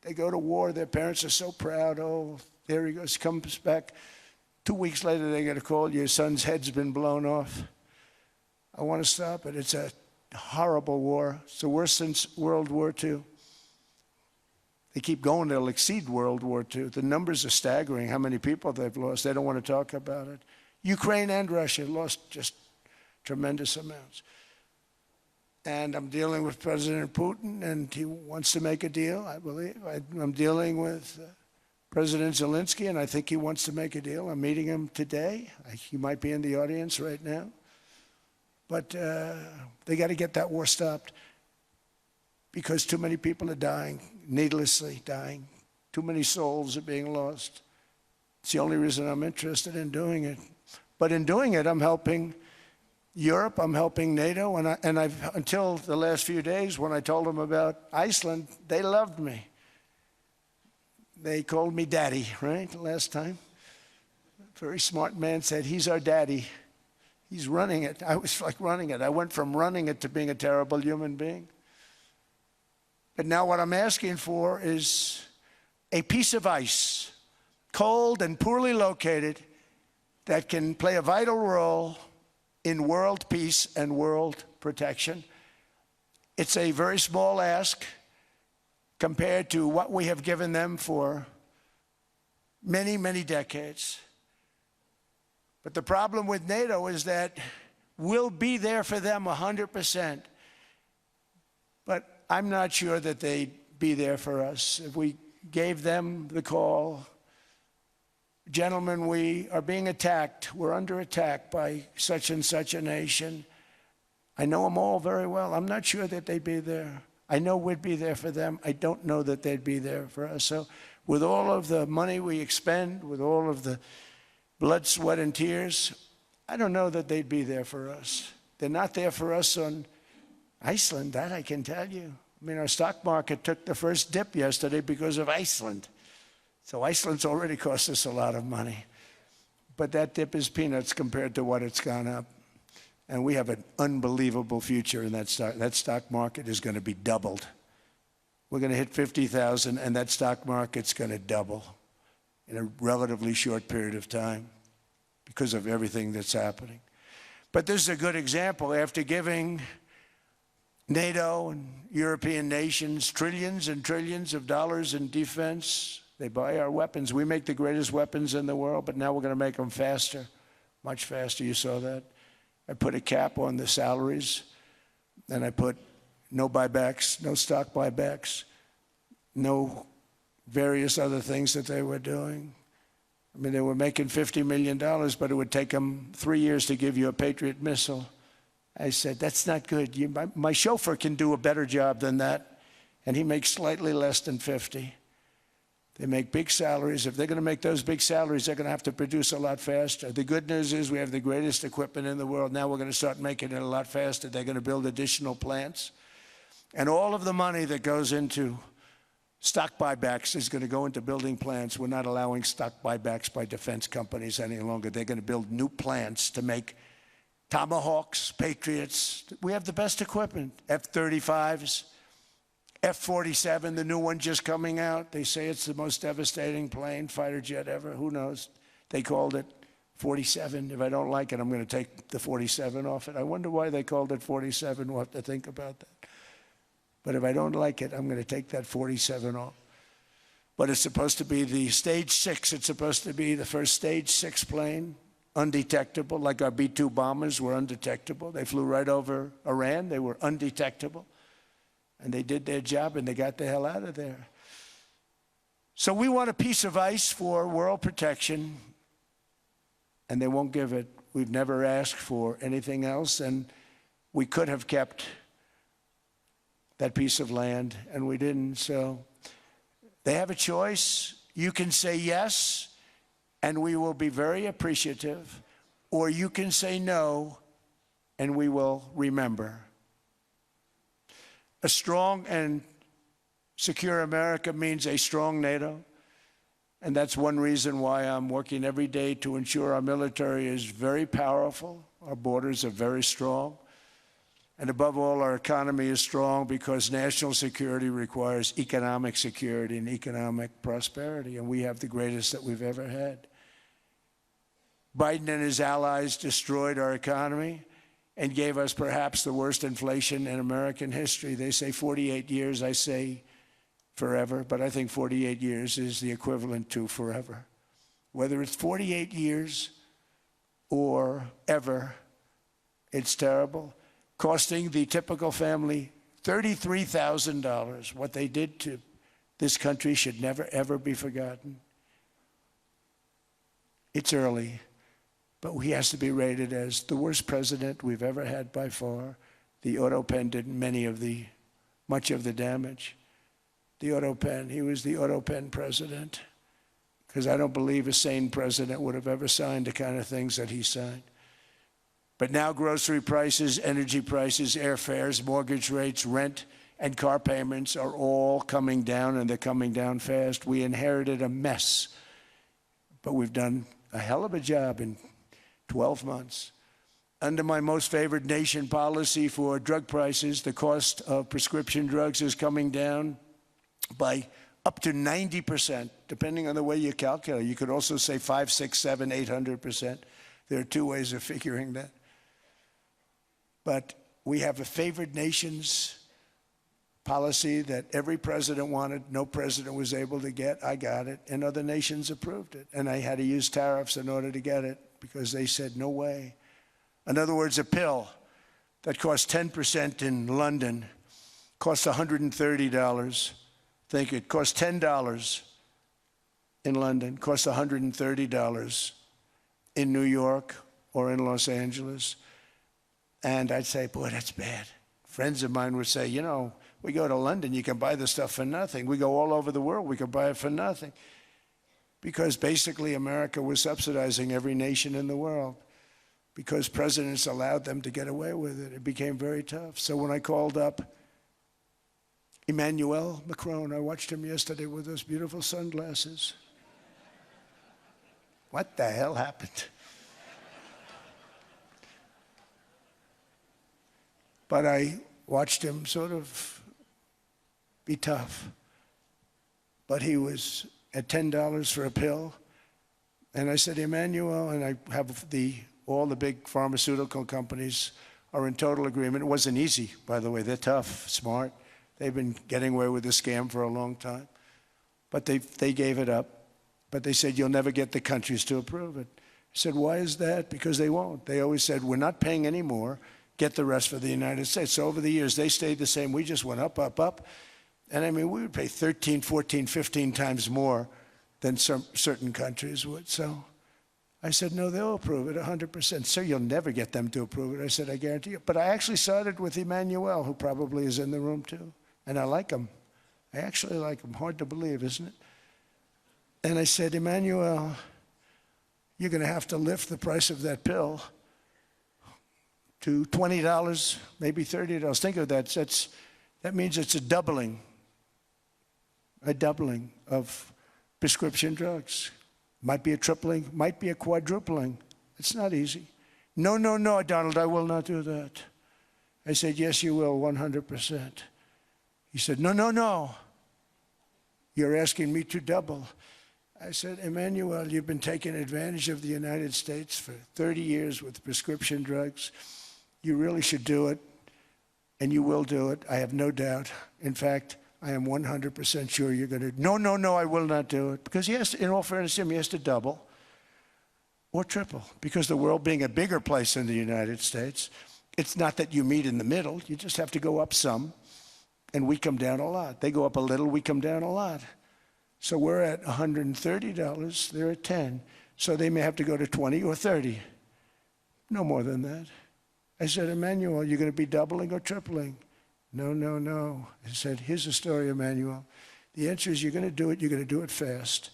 They go to war, their parents are so proud. Oh, there he goes, comes back. 2 weeks later, they get a call, your son's head's been blown off. I want to stop it. It's a horrible war. It's the worst since World War II. They keep going, they'll exceed World War II. The numbers are staggering, how many people they've lost. They don't want to talk about it. Ukraine and Russia lost just tremendous amounts. And I'm dealing with President Putin, and he wants to make a deal, I believe. I'm dealing with President Zelensky, and I think he wants to make a deal. I'm meeting him today. He might be in the audience right now. But they got to get that war stopped because too many people are dying, needlessly dying. Too many souls are being lost. It's the only reason I'm interested in doing it. But in doing it, I'm helping Europe, I'm helping NATO, and I've until the last few days when I told them about Iceland, they loved me. They called me daddy, right, last time. A very smart man said, he's our daddy. He's running it. I was like running it. I went from running it to being a terrible human being. But now what I'm asking for is a piece of ice, cold and poorly located, that can play a vital role in world peace and world protection. It's a very small ask compared to what we have given them for many, many decades. But the problem with NATO is that we'll be there for them 100%. But I'm not sure that they'd be there for us. If we gave them the call, gentlemen, we are being attacked. We're under attack by such and such a nation. I know them all very well. I'm not sure that they'd be there. I know we'd be there for them. I don't know that they'd be there for us. So with all of the money we expend, with all of the blood, sweat, and tears, I don't know that they'd be there for us. They're not there for us on Iceland, that I can tell you. I mean, our stock market took the first dip yesterday because of Iceland. So Iceland's already cost us a lot of money. But that dip is peanuts compared to what it's gone up. And we have an unbelievable future in that stock. That stock market is going to be doubled. We're going to hit 50,000, and that stock market's going to double in a relatively short period of time because of everything that's happening. But this is a good example. After giving NATO and European nations trillions and trillions of dollars in defense, they buy our weapons. We make the greatest weapons in the world, but now we're going to make them faster, much faster. You saw that. I put a cap on the salaries, and I put no buybacks, no stock buybacks, no various other things that they were doing. I mean, they were making $50 million, but it would take them 3 years to give you a Patriot missile. I said, that's not good. My chauffeur can do a better job than that, and he makes slightly less than 50. They make big salaries. If they're going to make those big salaries, they're going to have to produce a lot faster. The good news is we have the greatest equipment in the world. Now we're going to start making it a lot faster. They're going to build additional plants. And all of the money that goes into stock buybacks is going to go into building plants. We're not allowing stock buybacks by defense companies any longer. They're going to build new plants to make Tomahawks, Patriots. We have the best equipment, F-35s. F-47, the new one just coming out. They say it's the most devastating plane, fighter jet ever. Who knows? They called it 47. If I don't like it, I'm going to take the 47 off it. I wonder why they called it 47. We'll have to think about that. But if I don't like it, I'm going to take that 47 off. But it's supposed to be the stage 6. It's supposed to be the first stage 6 plane, undetectable, like our B-2 bombers were undetectable. They flew right over Iran. They were undetectable. And they did their job, and they got the hell out of there. So we want a piece of ice for world protection, and they won't give it. We've never asked for anything else, and we could have kept that piece of land, and we didn't. So they have a choice. You can say yes, and we will be very appreciative, or you can say no, and we will remember. A strong and secure America means a strong NATO, and that's one reason why I'm working every day to ensure our military is very powerful, our borders are very strong, and above all, our economy is strong because national security requires economic security and economic prosperity, and we have the greatest that we've ever had. Biden and his allies destroyed our economy and gave us perhaps the worst inflation in American history. They say 48 years, I say forever, but I think 48 years is the equivalent to forever. Whether it's 48 years or ever, it's terrible, costing the typical family $33,000. What they did to this country should never, ever be forgotten. It's early, but he has to be rated as the worst president we've ever had by far. The auto pen did much of the damage. The auto pen, he was the auto pen president, because I don't believe a sane president would have ever signed the kind of things that he signed. But now grocery prices, energy prices, airfares, mortgage rates, rent, and car payments are all coming down, and they're coming down fast. We inherited a mess, but we've done a hell of a job in 12 months. Under my most favored nation policy for drug prices, the cost of prescription drugs is coming down by up to 90%, depending on the way you calculate. You could also say 5, 6, 7, 800%. There are two ways of figuring that. But we have a favored nations policy that every president wanted, no president was able to get. I got it, and other nations approved it. And I had to use tariffs in order to get it because they said, no way. In other words, a pill that costs 10% in London costs $130. Think it costs $10 in London, costs $130 in New York or in Los Angeles. And I'd say, boy, that's bad. Friends of mine would say, you know, we go to London, you can buy the stuff for nothing. We go all over the world, we can buy it for nothing. Because basically America was subsidizing every nation in the world because presidents allowed them to get away with it. It became very tough. So when I called up Emmanuel Macron, I watched him yesterday with those beautiful sunglasses. What the hell happened? But I watched him sort of be tough. But he was at $10 for a pill. And I said, Emmanuel, and I have all the big pharmaceutical companies are in total agreement. It wasn't easy, by the way. They're tough, smart. They've been getting away with the scam for a long time. But they gave it up. But they said, you'll never get the countries to approve it. I said, why is that? Because they won't. They always said, we're not paying any more. Get the rest for the United States. So over the years, they stayed the same. We just went up, up, up. And I mean, we would pay 13, 14, 15 times more than certain countries would. So I said, no, they'll approve it 100%. Sir, you'll never get them to approve it. I said, I guarantee you. But I actually started with Emmanuel, who probably is in the room too. And I like him. I actually like him. Hard to believe, isn't it? And I said, Emmanuel, you're going to have to lift the price of that pill to $20, maybe $30. Think of that. That means it's a doubling of prescription drugs. Might be a tripling, might be a quadrupling. It's not easy. No, no, no, Donald, I will not do that. I said, yes, you will, 100%. He said, no, no, no. You're asking me to double. I said, Emmanuel, you've been taking advantage of the United States for 30 years with prescription drugs. You really should do it, and you will do it. I have no doubt. In fact, I am 100% sure you're going to. No, no, no, I will not do it. Because he has to, in all fairness to him, he has to double or triple. Because the world being a bigger place than the United States, it's not that you meet in the middle. You just have to go up some, and we come down a lot. They go up a little, we come down a lot. So we're at $130, they're at 10. So they may have to go to 20 or 30. No more than that. I said, Emmanuel, you're going to be doubling or tripling? No, no, no. I said, here's the story, Emmanuel. The answer is you're going to do it, you're going to do it fast.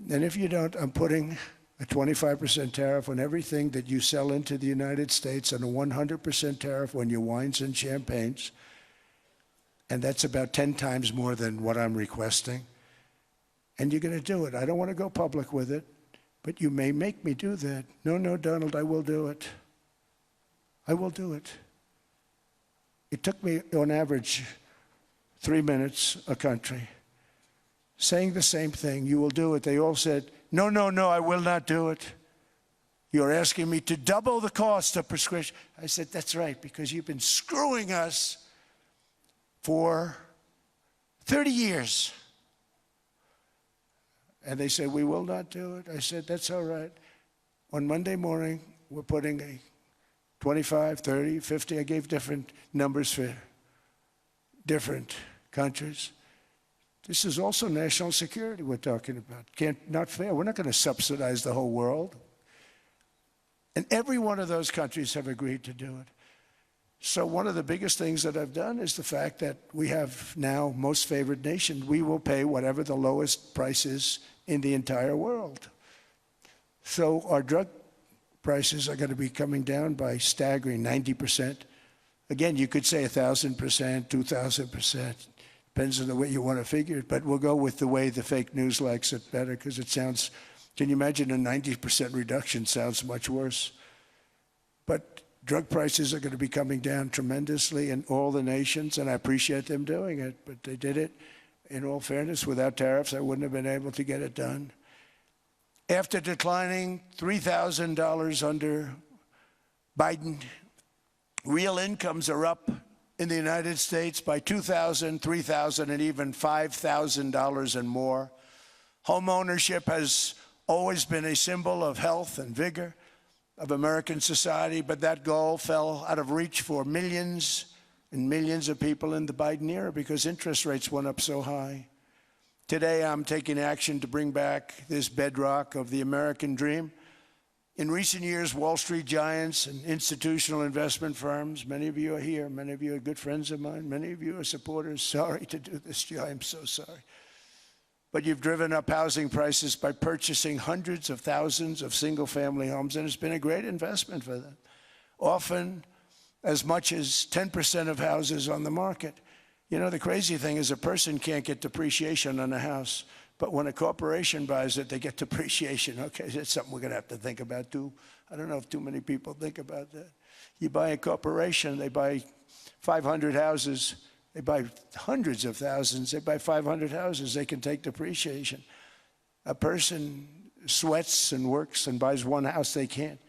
And if you don't, I'm putting a 25% tariff on everything that you sell into the United States and a 100% tariff on your wines and champagnes. And that's about 10 times more than what I'm requesting. And you're going to do it. I don't want to go public with it, but you may make me do that. No, no, Donald, I will do it. I will do it. It took me, on average, 3 minutes a country, saying the same thing. You will do it. They all said, no, no, no, I will not do it. You're asking me to double the cost of prescription. I said, that's right, because you've been screwing us for 30 years. And they said, we will not do it. I said, that's all right. On Monday morning, we're putting a 25, 30, 50. I gave different numbers for different countries. This is also national security we're talking about. Not fair. We're not going to subsidize the whole world. And every one of those countries have agreed to do it. So one of the biggest things that I've done is the fact that we have now most favored nation. We will pay whatever the lowest price is in the entire world. So our drug prices are going to be coming down by staggering 90%. Again, you could say 1,000%, 2,000%. Depends on the way you want to figure it. But we'll go with the way the fake news likes it better because it sounds, can you imagine a 90% reduction sounds much worse. But drug prices are going to be coming down tremendously in all the nations, and I appreciate them doing it. But they did it, in all fairness, without tariffs. I wouldn't have been able to get it done. After declining $3,000 under Biden, real incomes are up in the United States by $2,000, $3,000, and even $5,000 and more. Home ownership has always been a symbol of health and vigor of American society, but that goal fell out of reach for millions and millions of people in the Biden era because interest rates went up so high. Today, I'm taking action to bring back this bedrock of the American dream. In recent years, Wall Street giants and institutional investment firms, many of you are here, many of you are good friends of mine, many of you are supporters. Sorry to do this to you, I'm so sorry. But you've driven up housing prices by purchasing hundreds of thousands of single-family homes, and it's been a great investment for them. Often as much as 10% of houses on the market. You know, the crazy thing is a person can't get depreciation on a house, but when a corporation buys it, they get depreciation. Okay, that's something we're going to have to think about too. I don't know if too many people think about that. You buy a corporation, they buy 500 houses. They buy hundreds of thousands. They buy 500 houses. They can take depreciation. A person sweats and works and buys one house, they can't.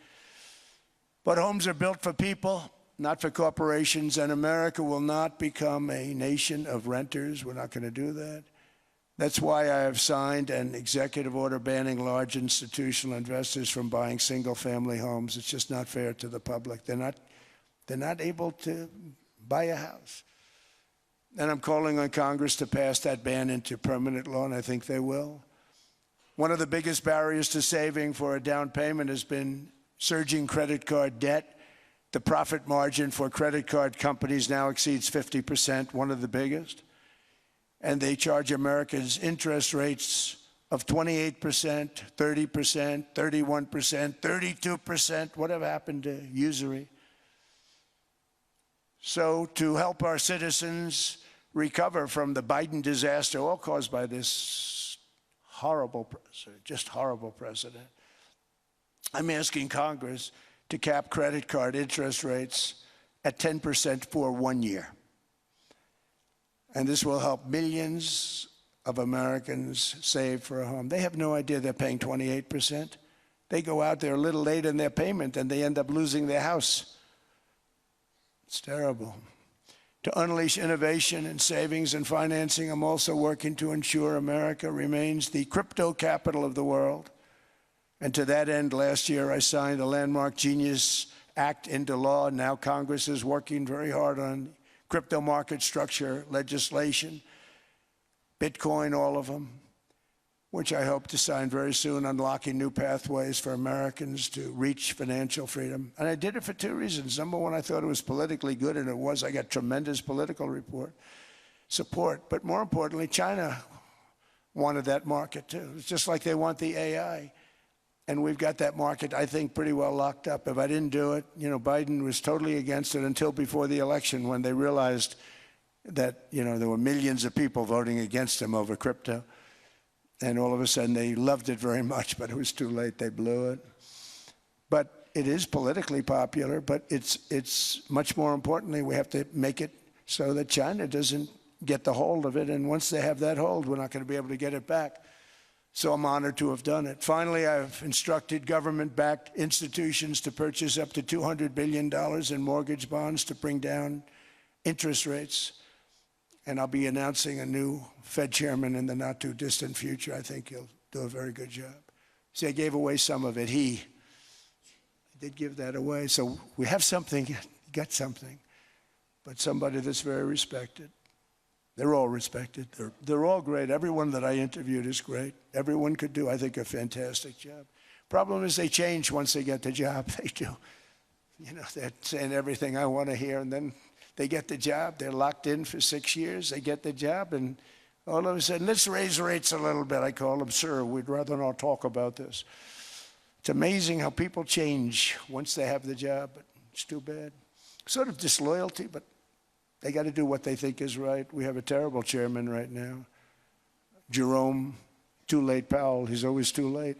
But homes are built for people, not for corporations, and America will not become a nation of renters. We're not going to do that. That's why I have signed an executive order banning large institutional investors from buying single-family homes. It's just not fair to the public. They're not able to buy a house. And I'm calling on Congress to pass that ban into permanent law, and I think they will. One of the biggest barriers to saving for a down payment has been surging credit card debt. The profit margin for credit card companies now exceeds 50%, one of the biggest. And they charge Americans interest rates of 28%, 30%, 31%, 32%. Whatever happened to usury? So to help our citizens recover from the Biden disaster, all caused by this just horrible president, I'm asking Congress to cap credit card interest rates at 10% for 1 year. And this will help millions of Americans save for a home. They have no idea they're paying 28%. They go out there a little late in their payment and they end up losing their house. It's terrible. To unleash innovation and savings and financing, I'm also working to ensure America remains the crypto capital of the world. And to that end, last year I signed the landmark Genius Act into law. Now Congress is working very hard on crypto market structure legislation, Bitcoin, all of them, which I hope to sign very soon, unlocking new pathways for Americans to reach financial freedom. And I did it for two reasons. Number one, I thought it was politically good, and it was. I got tremendous political support. But more importantly, China wanted that market too. It's just like they want the AI. And we've got that market, I think, pretty well locked up. If I didn't do it, Biden was totally against it until before the election when they realized that, there were millions of people voting against him over crypto. And all of a sudden they loved it very much, but it was too late. They blew it. But it is politically popular, but it's much more importantly, we have to make it so that China doesn't get the hold of it. And once they have that hold, we're not going to be able to get it back. So I'm honored to have done it. Finally, I've instructed government-backed institutions to purchase up to $200 billion in mortgage bonds to bring down interest rates. And I'll be announcing a new Fed chairman in the not-too-distant future. I think he'll do a very good job. See, I gave away some of it. He did give that away. So we have something, got something, but somebody that's very respected. They're all respected. They're all great. Everyone that I interviewed is great. Everyone could do, I think, a fantastic job. Problem is they change once they get the job. They do. They're saying everything I want to hear, and then they get the job. They're locked in for 6 years. They get the job, and all of a sudden, let's raise rates a little bit. I call them, sir, we'd rather not talk about this. It's amazing how people change once they have the job, but it's too bad. Sort of disloyalty, but they got to do what they think is right. We have a terrible chairman right now. Jerome, too late Powell. He's always too late.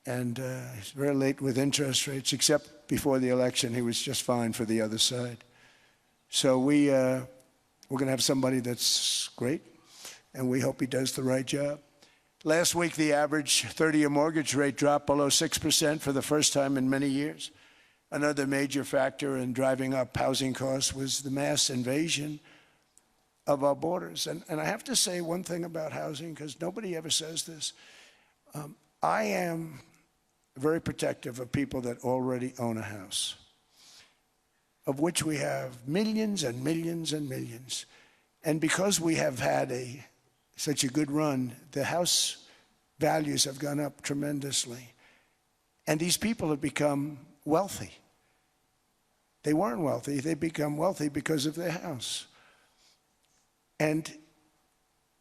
And he's very late with interest rates, except before the election, he was just fine for the other side. So we're going to have somebody that's great, and we hope he does the right job. Last week, the average 30-year mortgage rate dropped below 6% for the first time in many years. Another major factor in driving up housing costs was the mass invasion of our borders. And I have to say one thing about housing, because nobody ever says this. I am very protective of people that already own a house, of which we have millions and millions and millions. And because we have had such a good run, the house values have gone up tremendously. And these people have become wealthy. They weren't wealthy. They become wealthy because of their house. And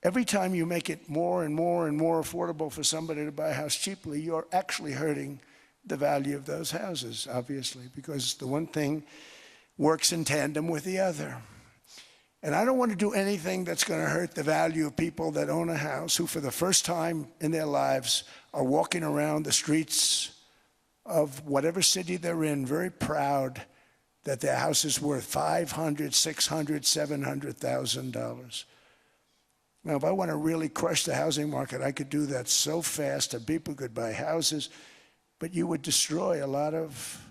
every time you make it more and more and more affordable for somebody to buy a house cheaply, you're actually hurting the value of those houses, obviously, because the one thing works in tandem with the other. And I don't want to do anything that's going to hurt the value of people that own a house, who for the first time in their lives are walking around the streets of whatever city they're in, very proud that their house is worth $500,000, $600,000, $700,000. Now, if I want to really crush the housing market, I could do that so fast and people could buy houses, but you would destroy a lot of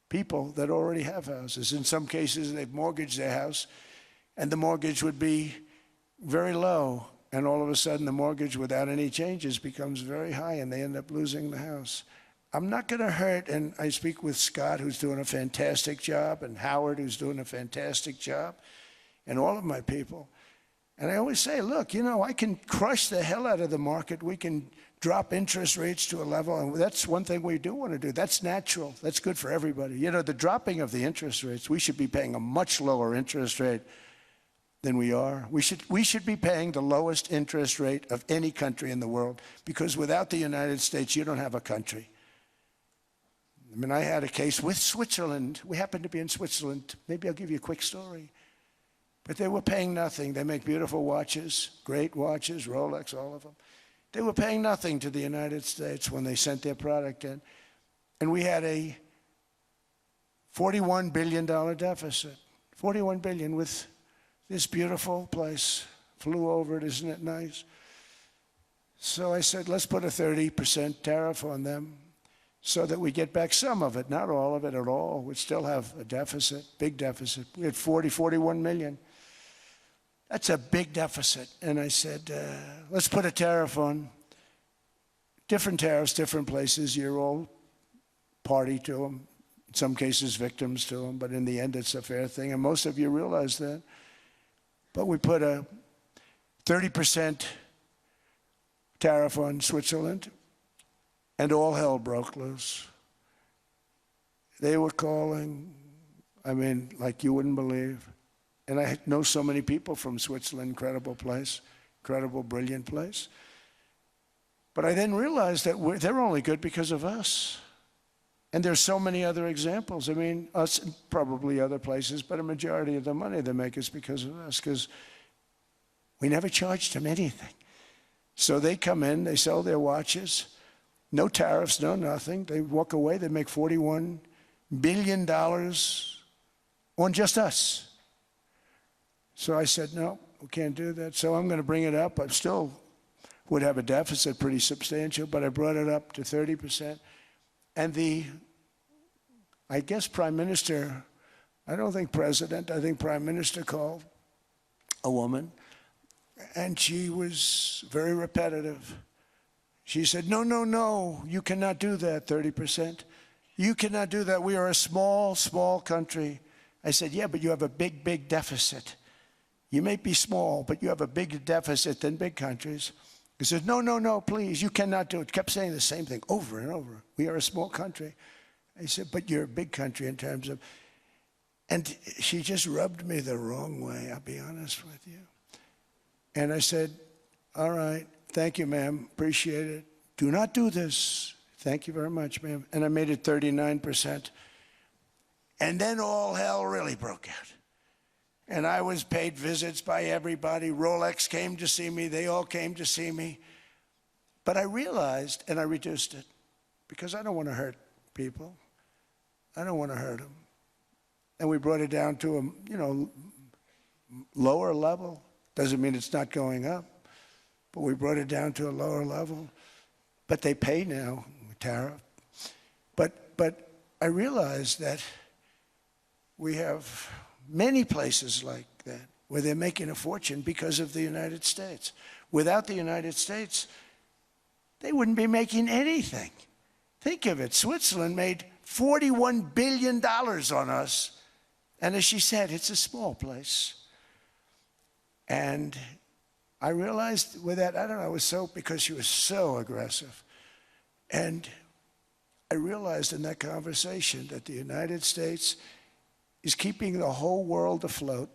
people that already have houses. In some cases, they've mortgaged their house, and the mortgage would be very low, and all of a sudden the mortgage without any changes becomes very high, and they end up losing the house. I'm not going to hurt, and I speak with Scott, who's doing a fantastic job, and Howard, who's doing a fantastic job, and all of my people. And I always say, look, I can crush the hell out of the market. We can drop interest rates to a level, and that's one thing we do want to do. That's natural. That's good for everybody. The dropping of the interest rates, we should be paying a much lower interest rate than we are. We should be paying the lowest interest rate of any country in the world, because without the United States, you don't have a country. I had a case with Switzerland. We happened to be in Switzerland. Maybe I'll give you a quick story. But they were paying nothing. They make beautiful watches, great watches, Rolex, all of them. They were paying nothing to the United States when they sent their product in. And we had a $41 billion deficit. $41 billion with this beautiful place. Flew over it, isn't it nice? So I said, let's put a 30% tariff on them so that we get back some of it, not all of it at all. We'd still have a deficit, big deficit. We had 41 million. That's a big deficit. And I said, let's put a tariff on. Different tariffs, different places. You're all party to them. In some cases, victims to them. But in the end, it's a fair thing. And most of you realize that. But we put a 30% tariff on Switzerland, and all hell broke loose. They were calling, I mean, like you wouldn't believe. And I know so many people from Switzerland, incredible place, incredible, brilliant place. But I then realized that they're only good because of us. And there's so many other examples. I mean, us and probably other places, but a majority of the money they make is because of us, because we never charged them anything. So they come in, they sell their watches, no tariffs, no nothing. They walk away, they make $41 billion on just us. So I said, no, we can't do that. So I'm going to bring it up. I still would have a deficit pretty substantial, but I brought it up to 30%. And I guess Prime Minister, I don't think President, I think Prime Minister called a woman, and she was very repetitive. She said, no, no, no, you cannot do that, 30%. You cannot do that. We are a small, small country. I said, yeah, but you have a big, big deficit. You may be small, but you have a bigger deficit than big countries. He said, no, no, no, please, you cannot do it. Kept saying the same thing over and over. We are a small country. I said, but you're a big country in terms of, and she just rubbed me the wrong way, I'll be honest with you. And I said, all right, thank you, ma'am, appreciate it. Do not do this. Thank you very much, ma'am. And I made it 39%. And then all hell really broke out. And I was paid visits by everybody. Rolex came to see me. They all came to see me. But I realized, and I reduced it, because I don't want to hurt people. I don't want to hurt them. And we brought it down to a, lower level. Doesn't mean it's not going up, but we brought it down to a lower level. But they pay now, tariff. But I realized that we have many places like that where they're making a fortune because of the United States. Without the United States, they wouldn't be making anything. Think of it. Switzerland made $41 billion on us. And as she said, it's a small place. And I realized with that, I don't know, because she was so aggressive. And I realized in that conversation that the United States is keeping the whole world afloat.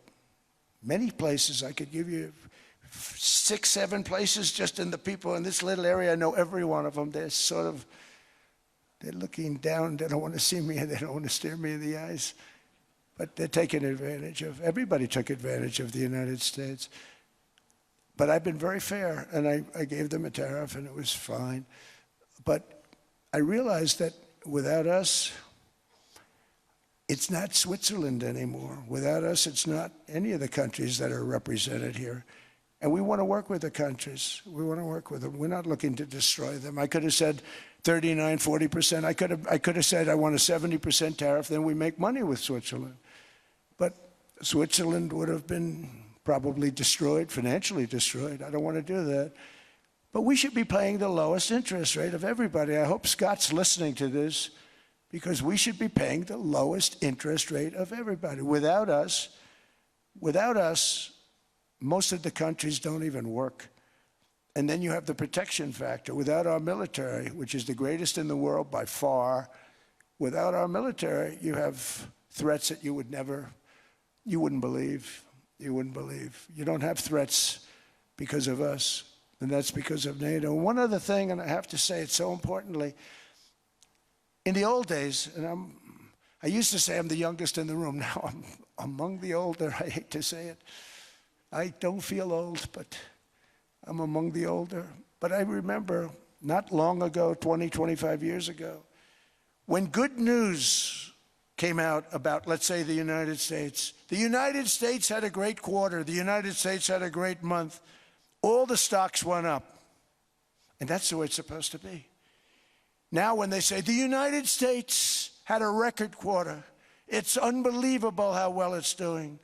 Many places, I could give you 6, 7 places just in the people in this little area. I know every one of them. They're looking down. They don't want to see me, and they don't want to stare me in the eyes. But they're taking advantage of, everybody took advantage of the United States. But I've been very fair, and I gave them a tariff, and it was fine. But I realized that without us, it's not Switzerland anymore. Without us, it's not any of the countries that are represented here. And we want to work with the countries. We want to work with them. We're not looking to destroy them. I could have said 39, 40%. I could have said I want a 70% tariff, then we make money with Switzerland. But Switzerland would have been probably destroyed, financially destroyed. I don't want to do that. But we should be paying the lowest interest rate of everybody. I hope Scott's listening to this, because we should be paying the lowest interest rate of everybody. Without us, most of the countries don't even work. And then you have the protection factor. Without our military, which is the greatest in the world by far, without our military, you have threats that you wouldn't believe. You wouldn't believe. You don't have threats because of us, and that's because of NATO. One other thing, and I have to say it so importantly, in the old days, and I used to say I'm the youngest in the room. Now I'm among the older. I hate to say it. I don't feel old, but I'm among the older. But I remember not long ago, 20, 25 years ago, when good news came out about, let's say, the United States. The United States had a great quarter. The United States had a great month. All the stocks went up. And that's the way it's supposed to be. Now when they say the United States had a record quarter, it's unbelievable how well it's doing,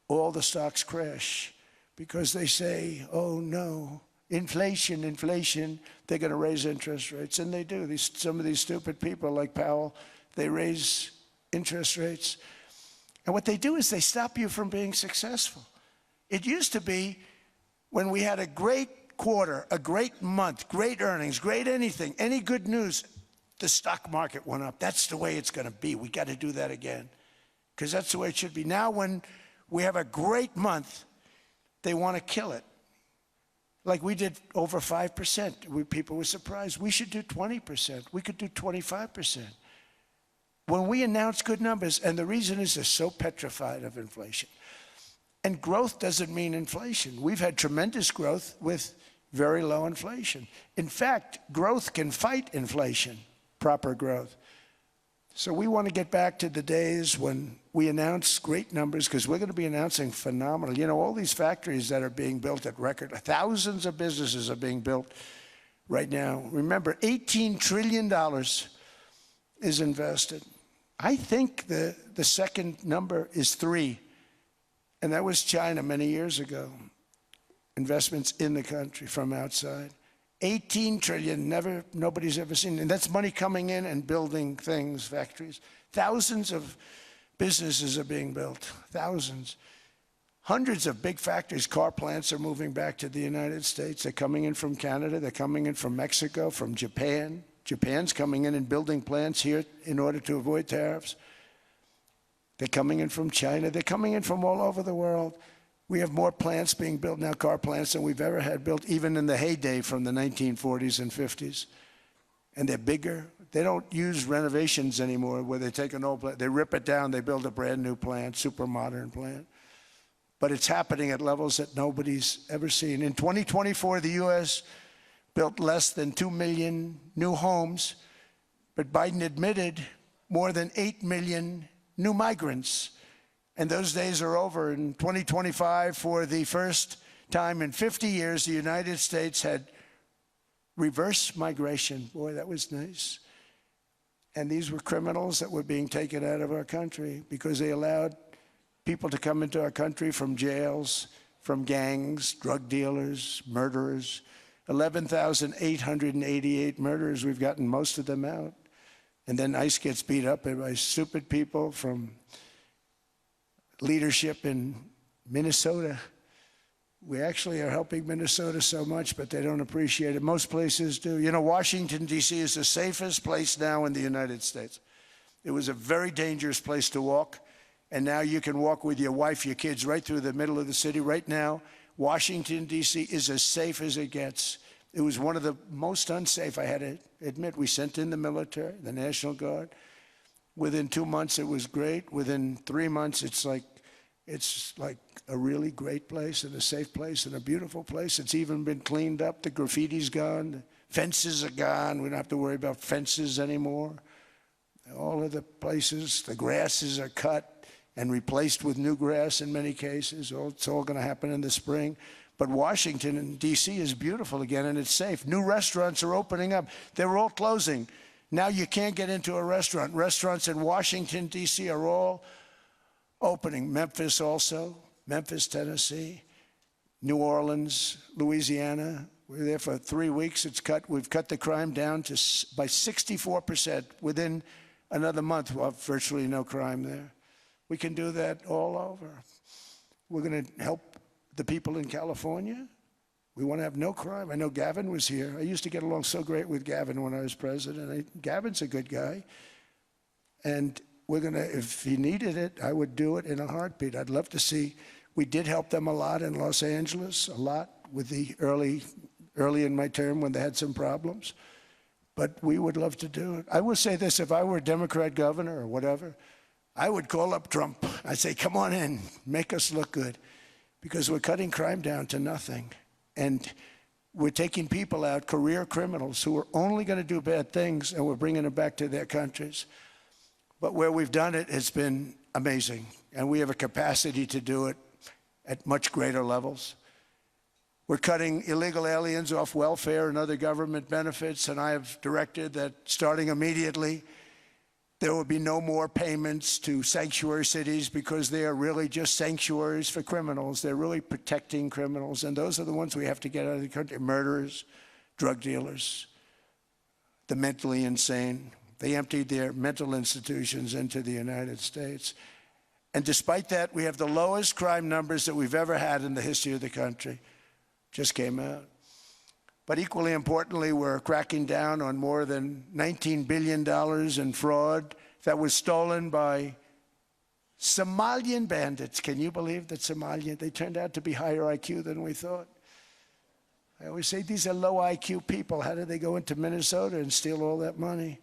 all the stocks crash because they say, oh no, inflation, inflation, they're going to raise interest rates. And they do. Some of these stupid people like Powell, they raise interest rates. And what they do is they stop you from being successful. It used to be when we had a great quarter, a great month, great earnings, great anything, any good news, the stock market went up. That's the way it's going to be. We got to do that again because that's the way it should be. Now when we have a great month, they want to kill it. Like we did over 5%. People were surprised. We should do 20%. We could do 25%. When we announce good numbers, and the reason is they're so petrified of inflation. And growth doesn't mean inflation. We've had tremendous growth with very low inflation. In fact, growth can fight inflation, proper growth. So we want to get back to the days when we announce great numbers, because we're going to be announcing phenomenal. You know, all these factories that are being built at record, thousands of businesses are being built right now. Remember, $18 trillion is invested. I think the second number is 3, and that was China many years ago. Investments in the country from outside. 18 trillion, nobody's ever seen. And that's money coming in and building things, factories. Thousands of businesses are being built, thousands. Hundreds of big factories, car plants are moving back to the United States. They're coming in from Canada, they're coming in from Mexico, from Japan. Japan's coming in and building plants here in order to avoid tariffs. They're coming in from China, they're coming in from all over the world. We have more plants being built now, car plants, than we've ever had built, even in the heyday from the 1940s and 50s. And they're bigger. They don't use renovations anymore where they take an old plant, they rip it down, they build a brand new plant, super modern plant. But it's happening at levels that nobody's ever seen. In 2024, the U.S. built less than 2 million new homes, but Biden admitted more than 8 million new migrants. And those days are over. In 2025, for the first time in 50 years, the United States had reverse migration. Boy, that was nice. And these were criminals that were being taken out of our country because they allowed people to come into our country from jails, from gangs, drug dealers, murderers. 11,888 murderers. We've gotten most of them out. And then ICE gets beat up by stupid people from leadership in Minnesota. We actually are helping Minnesota so much, but they don't appreciate it. Most places do. You know, Washington, D.C. is the safest place now in the United States. It was a very dangerous place to walk, and now you can walk with your wife, your kids, right through the middle of the city. Right now, Washington, D.C. is as safe as it gets. It was one of the most unsafe, I had to admit. We sent in the military, the National Guard. Within 2 months, it was great. Within 3 months, it's like a really great place and a safe place and a beautiful place. It's even been cleaned up. The graffiti's gone. The fences are gone. We don't have to worry about fences anymore. All of the places, the grasses are cut and replaced with new grass in many cases. It's all going to happen in the spring. But Washington and D.C. is beautiful again, and it's safe. New restaurants are opening up. They were all closing. Now you can't get into a restaurant. Restaurants in Washington, D.C. are all opening. Memphis also, Memphis, Tennessee, New Orleans, Louisiana. We were there for 3 weeks. We've cut the crime down by 64%. Within another month, we'll have virtually no crime there. We can do that all over. We're going to help the people in California. We want to have no crime. I know Gavin was here. I used to get along so great with Gavin when I was president. Gavin's a good guy. And we're going to, if he needed it, I would do it in a heartbeat. I'd love to see. We did help them a lot in Los Angeles, a lot with the early in my term when they had some problems. But we would love to do it. I will say this, if I were a Democrat governor or whatever, I would call up Trump. I'd say, come on in, make us look good. Because we're cutting crime down to nothing. And we're taking people out, career criminals, who are only going to do bad things, and we're bringing them back to their countries. But where we've done it, it's been amazing. And we have a capacity to do it at much greater levels. We're cutting illegal aliens off welfare and other government benefits, and I have directed that starting immediately, there will be no more payments to sanctuary cities because they are really just sanctuaries for criminals. They're really protecting criminals, and those are the ones we have to get out of the country: murderers, drug dealers, the mentally insane. They emptied their mental institutions into the United States. And despite that, we have the lowest crime numbers that we've ever had in the history of the country. Just came out. But equally importantly, we're cracking down on more than $19 billion in fraud that was stolen by Somalian bandits. Can you believe that Somalian? They turned out to be higher IQ than we thought. I always say these are low IQ people. How did they go into Minnesota and steal all that money?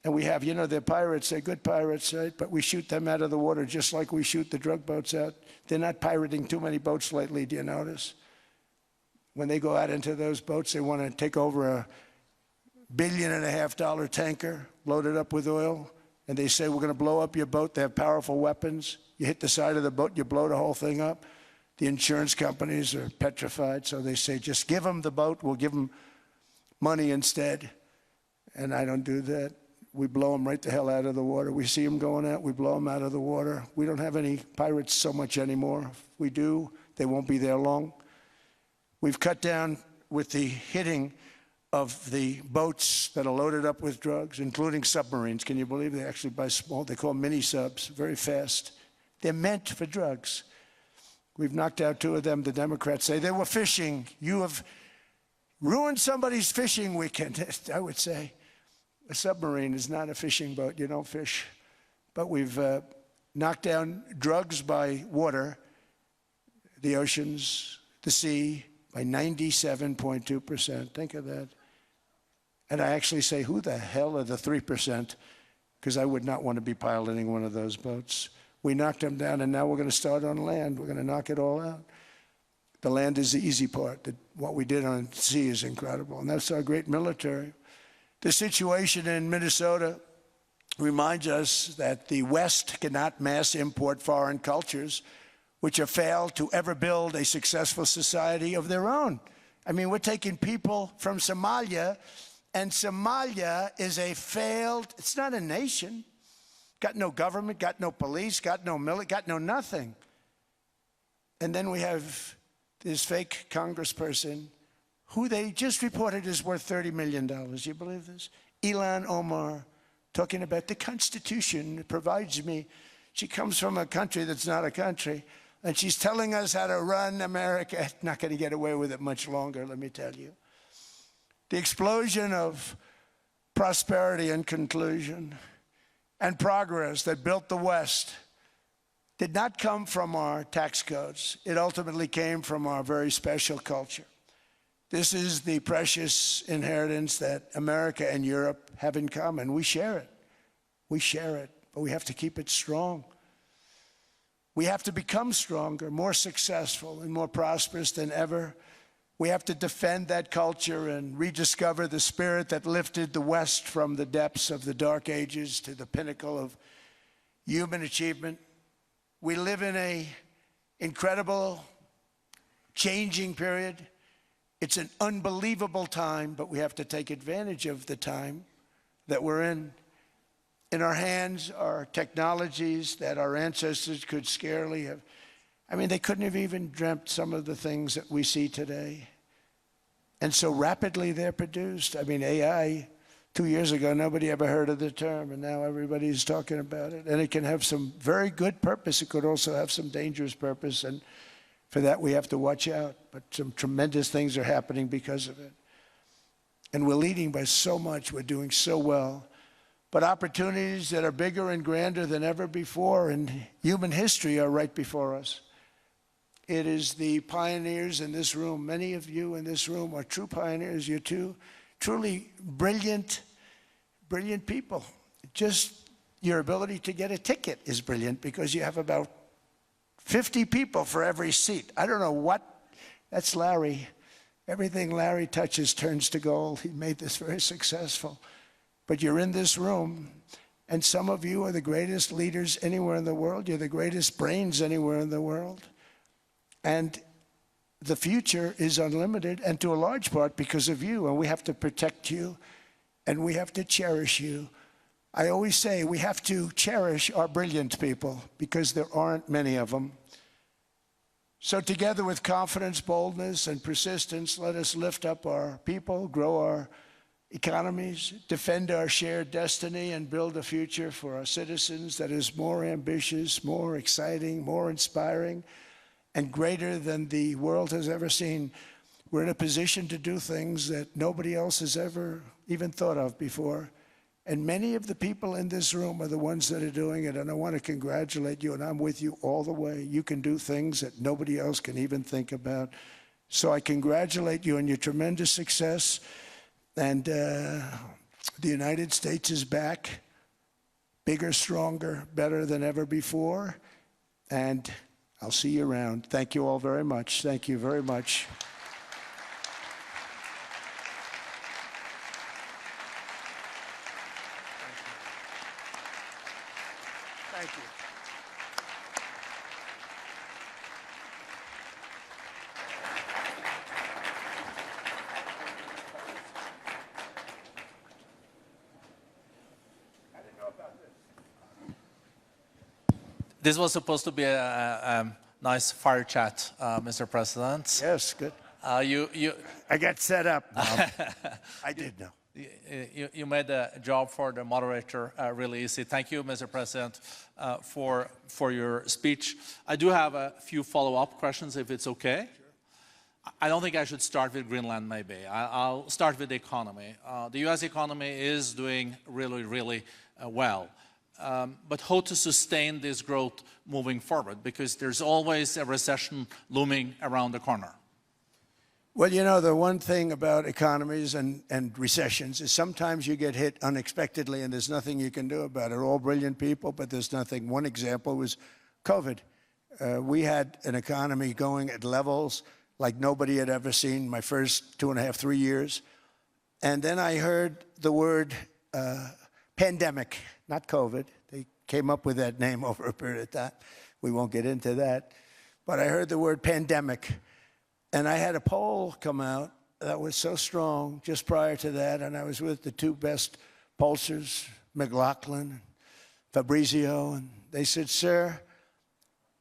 And we have, you know, they're pirates, they're good pirates, right? But we shoot them out of the water just like we shoot the drug boats out. They're not pirating too many boats lately, do you notice? When they go out into those boats, they want to take over a $1.5 billion tanker loaded up with oil, and they say, we're going to blow up your boat. They have powerful weapons. You hit the side of the boat, you blow the whole thing up. The insurance companies are petrified, so they say, just give them the boat, we'll give them money instead. And I don't do that. We blow them right the hell out of the water. We see them going out, we blow them out of the water. We don't have any pirates so much anymore. If we do, they won't be there long. We've cut down with the hitting of the boats that are loaded up with drugs, including submarines. Can you believe they actually buy small, they call them mini subs, very fast. They're meant for drugs. We've knocked out 2 of them. The Democrats say they were fishing. You have ruined somebody's fishing weekend, I would say. A submarine is not a fishing boat. You don't fish. But we've knocked down drugs by water, the oceans, the sea, by 97.2%. Think of that. And I actually say, who the hell are the 3%? Because I would not want to be piloting one of those boats. We knocked them down, and now we're going to start on land. We're going to knock it all out. The land is the easy part. What we did on sea is incredible, and that's our great military. The situation in Minnesota reminds us that the West cannot mass import foreign cultures which have failed to ever build a successful society of their own. I mean, we're taking people from Somalia, and Somalia is a failed, it's not a nation. Got no government, got no police, got no military, got no nothing. And then we have this fake congressperson who they just reported is worth $30 million. You believe this? Ilhan Omar, talking about the Constitution provides me. She comes from a country that's not a country, and she's telling us how to run America. Not going to get away with it much longer, let me tell you. The explosion of prosperity and conclusion and progress that built the West did not come from our tax codes. It ultimately came from our very special culture. This is the precious inheritance that America and Europe have in common. We share it. We share it, but we have to keep it strong. We have to become stronger, more successful, and more prosperous than ever. We have to defend that culture and rediscover the spirit that lifted the West from the depths of the Dark Ages to the pinnacle of human achievement. We live in an incredible, changing period. It's an unbelievable time, but we have to take advantage of the time that we're in. In our hands are technologies that our ancestors could scarcely have. I mean, they couldn't have even dreamt some of the things that we see today. And so rapidly they're produced. I mean, AI, 2 years ago, nobody ever heard of the term, and now everybody's talking about it. And it can have some very good purpose. It could also have some dangerous purpose, and for that we have to watch out. But some tremendous things are happening because of it. And we're leading by so much. We're doing so well. But opportunities that are bigger and grander than ever before in human history are right before us. It is the pioneers in this room. Many of you in this room are true pioneers. You're truly brilliant, brilliant people. Just your ability to get a ticket is brilliant because you have about 50 people for every seat. I don't know what, that's Larry. Everything Larry touches turns to gold. He made this very successful. But you're in this room, And some of you are the greatest leaders anywhere in the world. You're the greatest brains anywhere in the world. And the future is unlimited, and to a large part because of you. And we have to protect you, and we have to cherish you. I always say we have to cherish our brilliant people because there aren't many of them. So together with confidence, boldness, and persistence, let us lift up our people, grow our economies, defend our shared destiny, and build a future for our citizens that is more ambitious, more exciting, more inspiring, and greater than the world has ever seen. We're in a position to do things that nobody else has ever even thought of before. And many of the people in this room are the ones that are doing it, and I want to congratulate you, and I'm with you all the way. You can do things that nobody else can even think about. So I congratulate you on your tremendous success, and the United States is back, bigger, stronger, better than ever before, and I'll see you around. Thank you all very much. Thank you very much. Thank you. This was supposed to be a nice fire chat, Mr. President. Yes, good. I got set up. I did know. You made the job for the moderator really easy. Thank you, Mr. President, for your speech. I do have a few follow-up questions, if it's okay. Sure. I don't think I should start with Greenland, maybe. I'll start with the economy. The U.S. economy is doing really, really well. But how to sustain this growth moving forward? Because there's always a recession looming around the corner. Well, you know, the one thing about economies and recessions is sometimes you get hit unexpectedly and there's nothing you can do about it. All brilliant people, but there's nothing. One example was COVID. We had an economy going at levels like nobody had ever seen my first 2.5, 3 years. And then I heard the word pandemic, not COVID. They came up with that name over a period of time. We won't get into that. But I heard the word pandemic. And I had a poll come out that was so strong just prior to that, and I was with the two best pollsters, McLaughlin and Fabrizio, and they said, sir,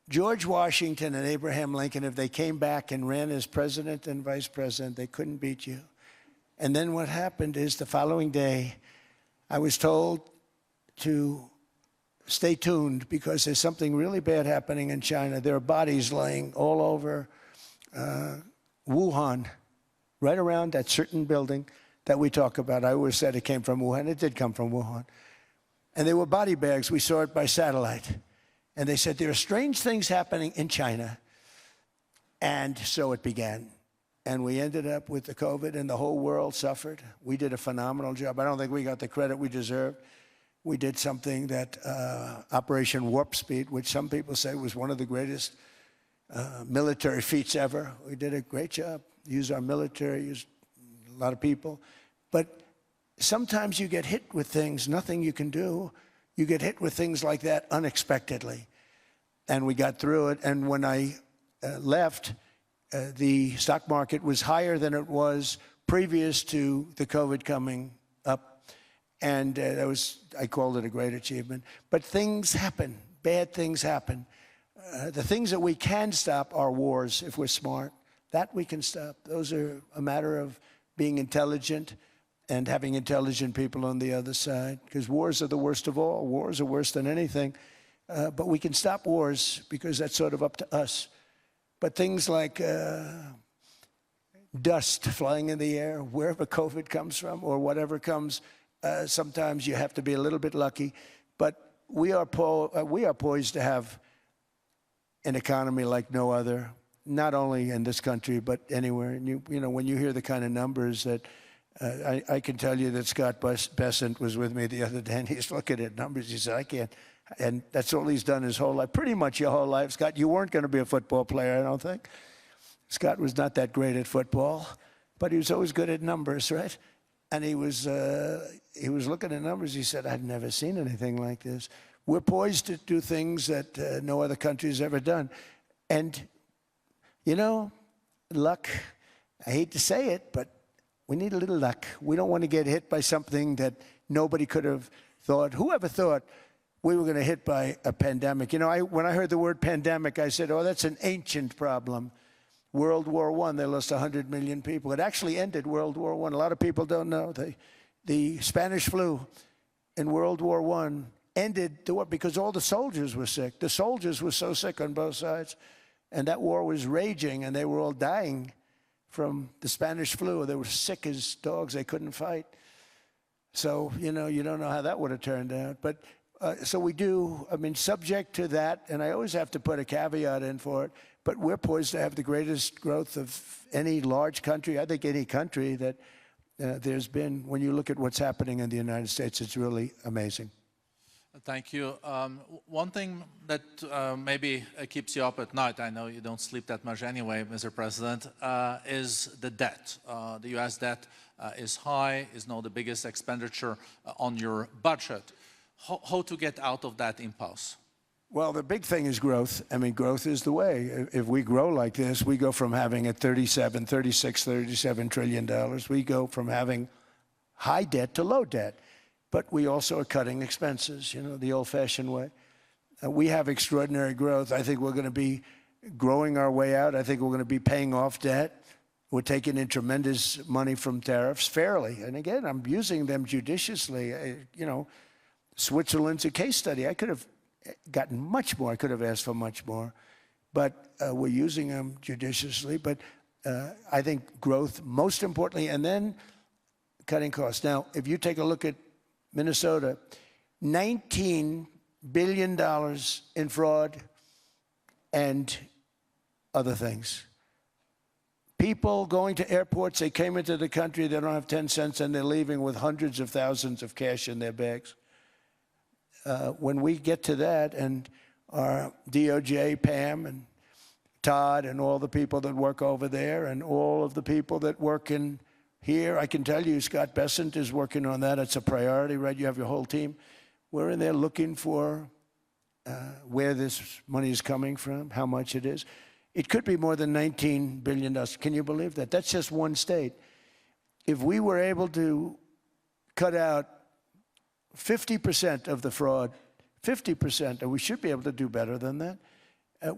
George Washington and Abraham Lincoln, if they came back and ran as president and vice president, they couldn't beat you. And then what happened is the following day, I was told to stay tuned because there's something really bad happening in China. There are bodies laying all over Wuhan, right around that certain building that we talk about. I always said it came from Wuhan. It did come from Wuhan. And they were body bags. We saw it by satellite. And they said, there are strange things happening in China. And so it began. And we ended up with the COVID, and the whole world suffered. We did a phenomenal job. I don't think we got the credit we deserved. We did something that Operation Warp Speed, which some people say was one of the greatest military feats ever. We did a great job. Used our military, used a lot of people. But sometimes you get hit with things, nothing you can do. You get hit with things like that unexpectedly. And we got through it. And when I left, the stock market was higher than it was previous to the COVID coming up. And that was, I called it a great achievement. But things happen. Bad things happen. The things that we can stop are wars if we're smart. That we can stop. Those are a matter of being intelligent and having intelligent people on the other side. Because wars are the worst of all. Wars are worse than anything. But we can stop wars because that's sort of up to us. But things like dust flying in the air, wherever COVID comes from or whatever comes, sometimes you have to be a little bit lucky. But we are poised to have an economy like no other, not only in this country, but anywhere. And you know, when you hear the kind of numbers that, I can tell you that Scott Bessent was with me the other day, and he's looking at numbers. He said, I can't. And that's all he's done his whole life, pretty much your whole life. Scott, you weren't going to be a football player, I don't think. Scott was not that great at football, but he was always good at numbers, right? And he was looking at numbers. He said, I've never seen anything like this. We're poised to do things that no other country has ever done. And, you know, luck, I hate to say it, but we need a little luck. We don't want to get hit by something that nobody could have thought. Whoever thought we were going to hit by a pandemic? You know, when I heard the word pandemic, I said, oh, that's an ancient problem. World War I, they lost 100 million people. It actually ended World War I. A lot of people don't know. The Spanish flu in World War I ended the war because all the soldiers were sick. The soldiers were so sick on both sides. And that war was raging, and they were all dying from the Spanish flu. They were sick as dogs. They couldn't fight. So, you know, you don't know how that would have turned out. But so we do, I mean, subject to that, and I always have to put a caveat in for it, but we're poised to have the greatest growth of any large country, I think any country that there's been. When you look at what's happening in the United States, it's really amazing. Thank you. One thing that maybe keeps you up at night, I know you don't sleep that much anyway, Mr. President, is the debt. The U.S. debt is high, is now the biggest expenditure on your budget. How to get out of that impasse? Well, the big thing is growth. I mean, growth is the way. If we grow like this, we go from having at $37 trillion, we go from having high debt to low debt. But we also are cutting expenses, you know, the old-fashioned way. We have extraordinary growth. I think we're going to be growing our way out. I think we're going to be paying off debt. We're taking in tremendous money from tariffs fairly. And again, I'm using them judiciously. You know, Switzerland's a case study. I could have gotten much more. I could have asked for much more. But we're using them judiciously. But I think growth, most importantly, and then cutting costs. Now, if you take a look at Minnesota, $19 billion in fraud and other things. People going to airports, they came into the country, they don't have 10 cents, and they're leaving with hundreds of thousands of cash in their bags. When we get to that, and our DOJ, Pam, and Todd, and all the people that work over there, and all of the people that work in here, I can tell you, Scott Bessent is working on that. It's a priority, right? You have your whole team. We're in there looking for where this money is coming from, how much it is. It could be more than $19 billion. Can you believe that? That's just one state. If we were able to cut out 50% of the fraud, 50%, and we should be able to do better than that,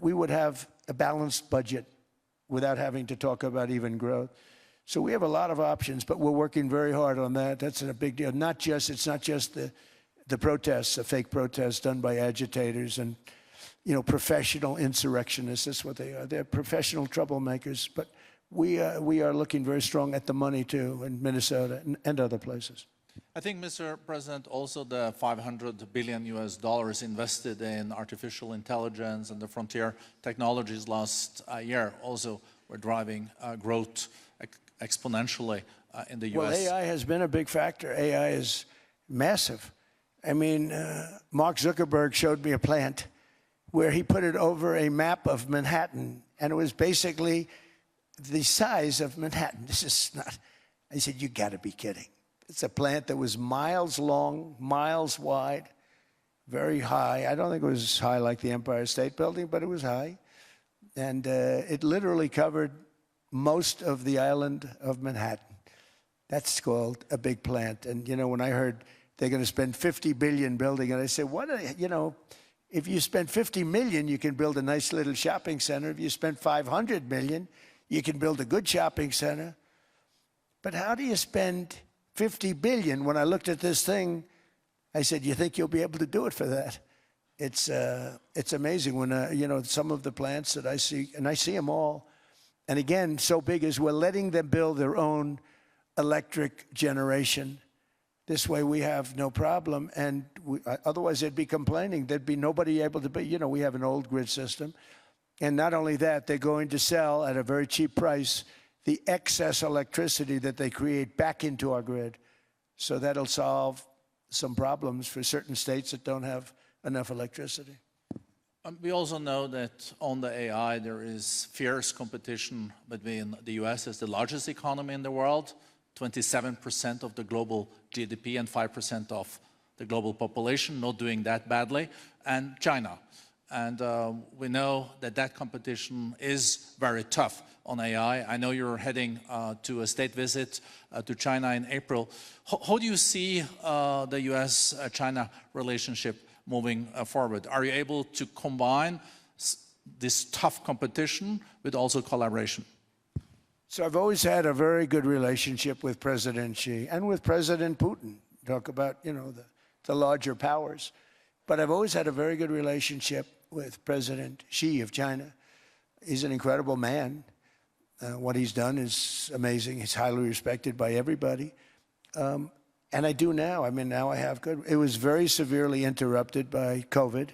we would have a balanced budget without having to talk about even growth. So we have a lot of options, but we're working very hard on that. That's a big deal. It's not just the protests, the fake protests done by agitators and, you know, professional insurrectionists. That's what they are. They're professional troublemakers. But we are looking very strong at the money too in Minnesota and other places. I think, Mr. President, also the $500 billion invested in artificial intelligence and the frontier technologies last year also were driving growth exponentially in the U.S. Well, AI has been a big factor. AI is massive. I mean, Mark Zuckerberg showed me a plant where he put it over a map of Manhattan, and it was basically the size of Manhattan. This is not, I said, you got to be kidding. It's a plant that was miles long, miles wide, very high. I don't think it was as high like the Empire State Building, but it was high. And it literally covered most of the island of Manhattan. That's called a big plant. And, you know, when I heard they're going to spend $50 billion building it, I said, what, you know, if you spend $50 million, you can build a nice little shopping center. If you spend $500 million, you can build a good shopping center. But how do you spend $50 billion? When I looked at this thing, I said, you think you'll be able to do it for that? It's amazing when, you know, some of the plants that I see, and I see them all, and again, so big is we're letting them build their own electric generation. This way we have no problem, and otherwise they'd be complaining. There'd be nobody able to be, you know, we have an old grid system. And not only that, they're going to sell at a very cheap price the excess electricity that they create back into our grid. So that'll solve some problems for certain states that don't have enough electricity. We also know that on the AI there is fierce competition between the US as the largest economy in the world 27% of the global GDP and 5% of the global population, not doing that badly, and China. And we know that that competition is very tough on AI. I know you're heading to a state visit to China in April. How do you see the US-China relationship moving forward? Are you able to combine this tough competition with also collaboration? So I've always had a very good relationship with President Xi and with President Putin. Talk about, you know, the larger powers. But I've always had a very good relationship with President Xi of China. He's an incredible man. What he's done is amazing. He's highly respected by everybody. And I do now. I mean, now I have good. It was very severely interrupted by COVID.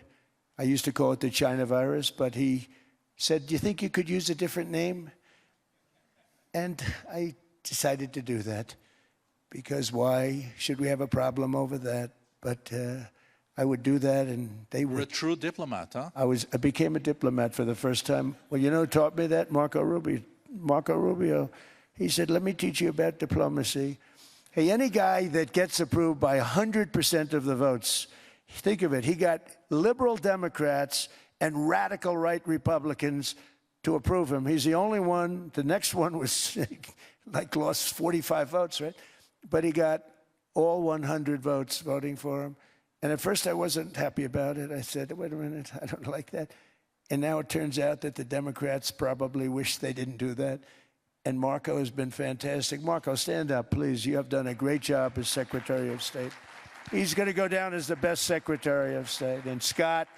I used to call it the China virus, but he said, "Do you think you could use a different name?" And I decided to do that, because why should we have a problem over that? But I would do that, and they were... You're a true diplomat, huh? I became a diplomat for the first time. Well, you know who taught me that? Marco Rubio. Marco Rubio, he said, "Let me teach you about diplomacy." Hey, any guy that gets approved by 100% of the votes, think of it, he got liberal Democrats and radical right Republicans to approve him. He's the only one. The next one was like lost 45 votes, right? But he got all 100 votes voting for him. And at first I wasn't happy about it. I said, wait a minute, I don't like that. And now it turns out that the Democrats probably wish they didn't do that. And Marco has been fantastic. Marco, stand up, please. You have done a great job as Secretary of State. He's going to go down as the best Secretary of State. And Scott,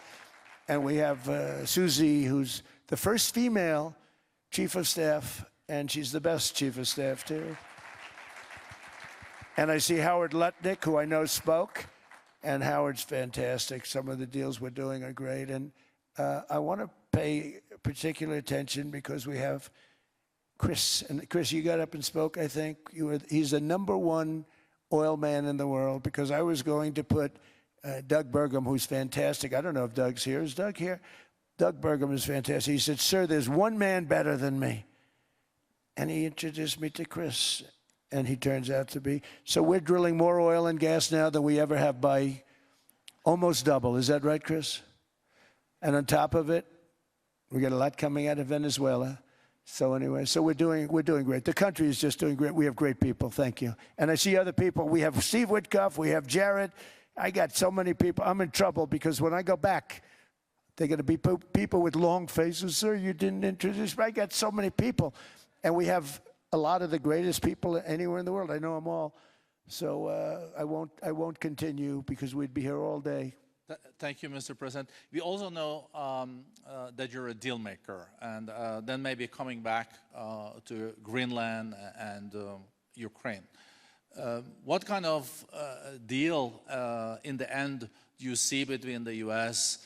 and we have Susie, who's the first female Chief of Staff, and she's the best Chief of Staff, too. And I see Howard Lutnick, who I know spoke, and Howard's fantastic. Some of the deals we're doing are great. And I want to pay particular attention because we have Chris. And Chris, you got up and spoke, I think. He's the #1 oil man in the world, because I was going to put Doug Burgum, who's fantastic. I don't know if Doug's here. Is Doug here? Doug Burgum is fantastic. He said, "Sir, there's one man better than me." And he introduced me to Chris, and he turns out to be. So we're drilling more oil and gas now than we ever have, by almost double. Is that right, Chris? And on top of it, we got a lot coming out of Venezuela. So anyway, so we're doing great. The country is just doing great. We have great people. Thank you. And I see other people. We have Steve Witkoff. We have Jared. I got so many people. I'm in trouble, because when I go back, they're going to be people with long faces. "Sir, you didn't introduce me." I got so many people. And we have a lot of the greatest people anywhere in the world. I know them all. So I won't continue, because we'd be here all day. Thank you, Mr. President. We also know that you're a deal maker, and then maybe coming back to Greenland and Ukraine. What kind of deal in the end do you see between the US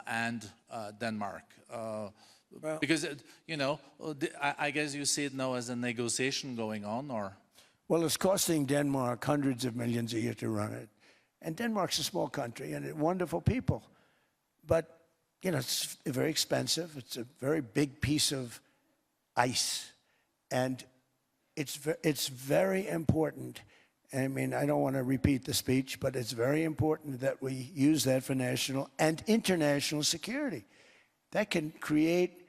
and Denmark? Because, you know, I guess you see it now as a negotiation going on, or? Well, it's costing Denmark hundreds of millions a year to run it. And Denmark's a small country, and wonderful people. But, you know, it's very expensive. It's a very big piece of ice. And it's very important. I mean, I don't want to repeat the speech, but it's very important that we use that for national and international security. That can create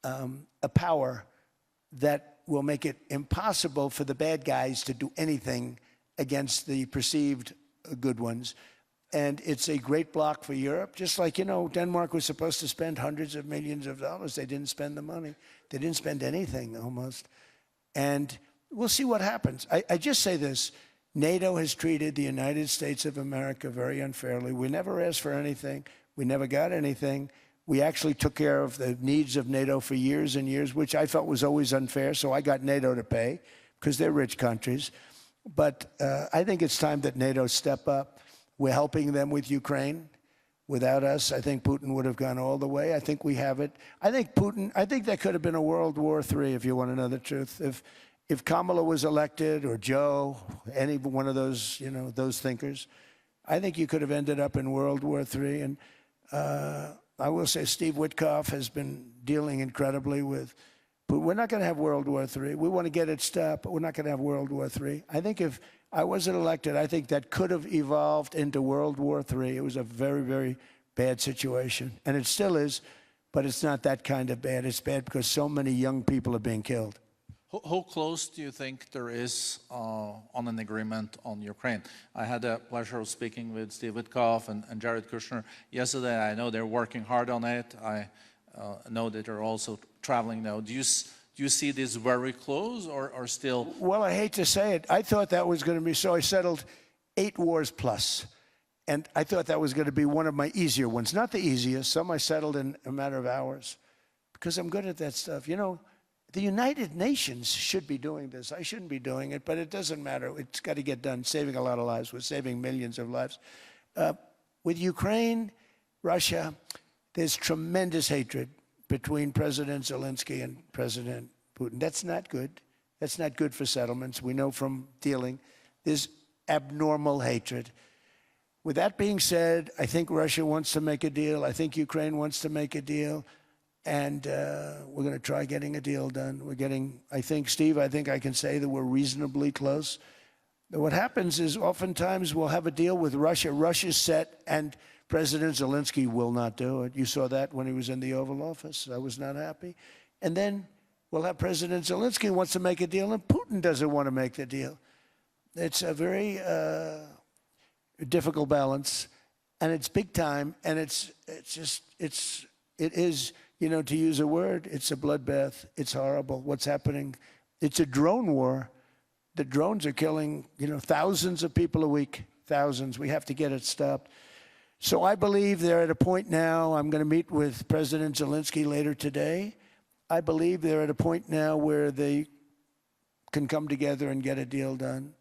a power that will make it impossible for the bad guys to do anything against the perceived good ones. And it's a great block for Europe. Just like, you know, Denmark was supposed to spend hundreds of millions of dollars. They didn't spend the money. They didn't spend anything, almost. And we'll see what happens. I just say this. NATO has treated the United States of America very unfairly. We never asked for anything. We never got anything. We actually took care of the needs of NATO for years and years, which I felt was always unfair. So I got NATO to pay, because they're rich countries. But I think it's time that NATO step up. We're helping them with Ukraine. Without us, I think Putin would have gone all the way. I think we have it. I think there could have been a World War III, if you want to know the truth. If Kamala was elected, or Joe, any one of those, you know, those thinkers, I think you could have ended up in World War III. And I will say Steve Witkoff has been dealing incredibly with but we're not going to have World War III. We want to get it stopped, but we're not going to have World War III. I think if I wasn't elected, I think that could have evolved into World War III. It was a very, very bad situation, and it still is, but it's not that kind of bad. It's bad because so many young people are being killed. How close do you think there is on an agreement on Ukraine? I had the pleasure of speaking with Steve Witkoff and Jared Kushner yesterday. I know they're working hard on it. I know that they're also traveling now. Do you see this very close or still? Well, I hate to say it. I thought that was going to be, so I settled 8 wars plus. And I thought that was going to be one of my easier ones. Not the easiest. Some I settled in a matter of hours because I'm good at that stuff. You know, the United Nations should be doing this. I shouldn't be doing it, but it doesn't matter. It's got to get done, saving a lot of lives. We're saving millions of lives. With Ukraine, Russia, there's tremendous hatred between President Zelensky and President Putin. That's not good. That's not good for settlements. We know from dealing. There's abnormal hatred. With that being said, I think Russia wants to make a deal. I think Ukraine wants to make a deal. And we're going to try getting a deal done. We're getting, I think, Steve, I think I can say that we're reasonably close. What happens is oftentimes we'll have a deal with Russia. Russia's set, and President Zelensky will not do it. You saw that when he was in the Oval Office. I was not happy. And then we'll have President Zelensky wants to make a deal, and Putin doesn't want to make the deal. It's a very difficult balance, and it's big time, and it is, you know, to use a word, it's a bloodbath. It's horrible what's happening. It's a drone war. The drones are killing, you know, thousands of people a week, thousands. We have to get it stopped. So I believe they're at a point now, I'm going to meet with President Zelensky later today. I believe they're at a point now where they can come together and get a deal done.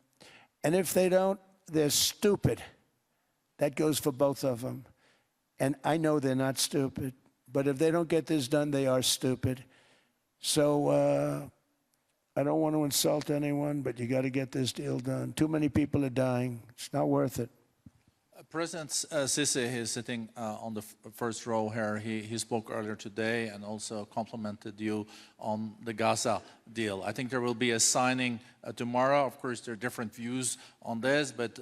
And if they don't, they're stupid. That goes for both of them. And I know they're not stupid. But if they don't get this done, they are stupid. So I don't want to insult anyone, but you got to get this deal done. Too many people are dying. It's not worth it. President Sisi is sitting on the first row here. He spoke earlier today and also complimented you on the Gaza deal. I think there will be a signing tomorrow. Of course, there are different views on this, but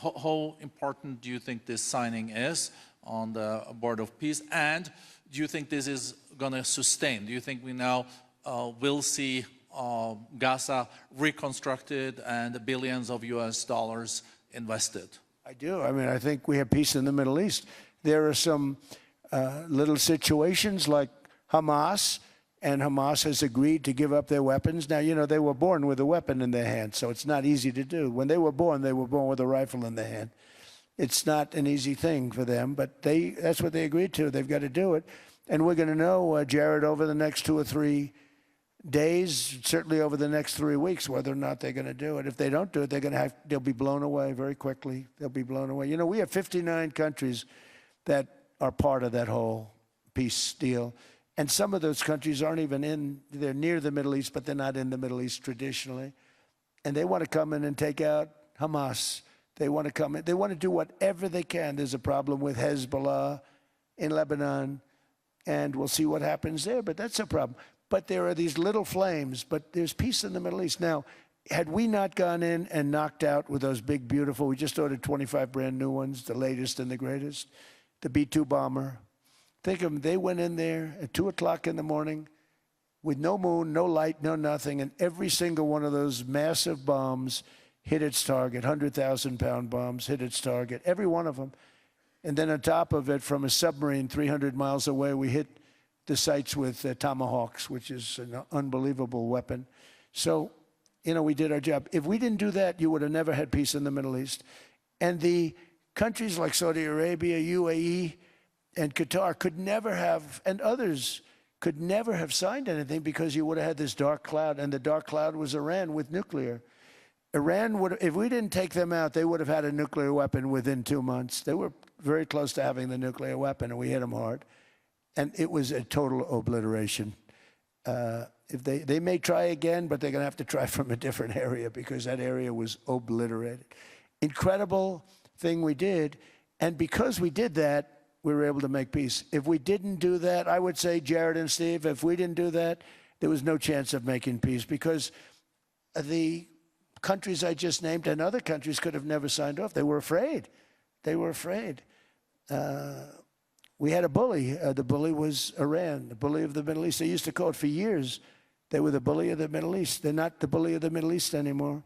how important do you think this signing is on the Board of Peace? And do you think this is going to sustain? Do you think we now will see Gaza reconstructed and billions of US dollars invested? I do. I mean, I think we have peace in the Middle East. There are some little situations like Hamas, and Hamas has agreed to give up their weapons. Now, you know, they were born with a weapon in their hand, so it's not easy to do. When they were born with a rifle in their hand. It's not an easy thing for them, but that's what they agreed to. They've got to do it. And we're going to know, Jared, over the next 2 or 3 days, certainly over the next 3 weeks, whether or not they're going to do it. If they don't do it, they'll be blown away very quickly. They'll be blown away. You know, we have 59 countries that are part of that whole peace deal. And some of those countries aren't even they're near the Middle East, but they're not in the Middle East traditionally. And they want to come in and take out Hamas. They want to come in. They want to do whatever they can. There's a problem with Hezbollah in Lebanon, and we'll see what happens there, but that's a problem. But there are these little flames, but there's peace in the Middle East. Now, had we not gone in and knocked out with those big, beautiful, we just ordered 25 brand new ones, the latest and the greatest, the B-2 bomber. Think of them, they went in there at 2 o'clock in the morning with no moon, no light, no nothing, and every single one of those massive bombs hit its target, 100,000-pound bombs hit its target, every one of them. And then on top of it, from a submarine 300 miles away, we hit the sites with tomahawks, which is an unbelievable weapon. So, you know, we did our job. If we didn't do that, you would have never had peace in the Middle East. And the countries like Saudi Arabia, UAE, and Qatar could never have, and others could never have signed anything because you would have had this dark cloud, and the dark cloud was Iran with nuclear. Iran would, if we didn't take them out, they would have had a nuclear weapon within 2 months. They were very close to having the nuclear weapon, and we hit them hard. And it was a total obliteration. If they may try again, but they're going to have to try from a different area because that area was obliterated. Incredible thing we did. And because we did that, we were able to make peace. If we didn't do that, I would say, Jared and Steve, if we didn't do that, there was no chance of making peace because the countries I just named and other countries could have never signed off. They were afraid. They were afraid. We had a bully. The bully was Iran, the bully of the Middle East. They used to call it for years. They were the bully of the Middle East. They're not the bully of the Middle East anymore.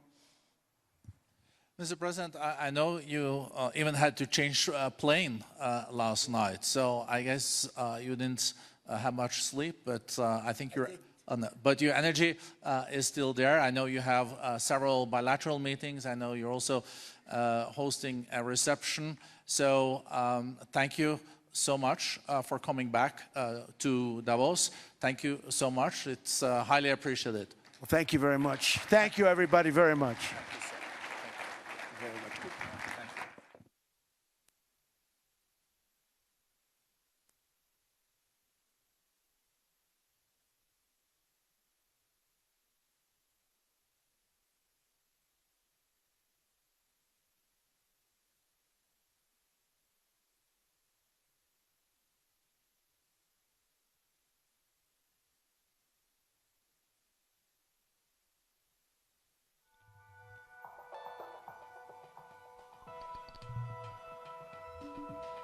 Mr. President, I know you even had to change a plane last night, so I guess you didn't have much sleep, but I think you're... But your energy is still there. I know you have several bilateral meetings. I know you're also hosting a reception. So thank you so much for coming back to Davos. Thank you so much. It's highly appreciated. Well, thank you very much. Thank you, everybody, very much.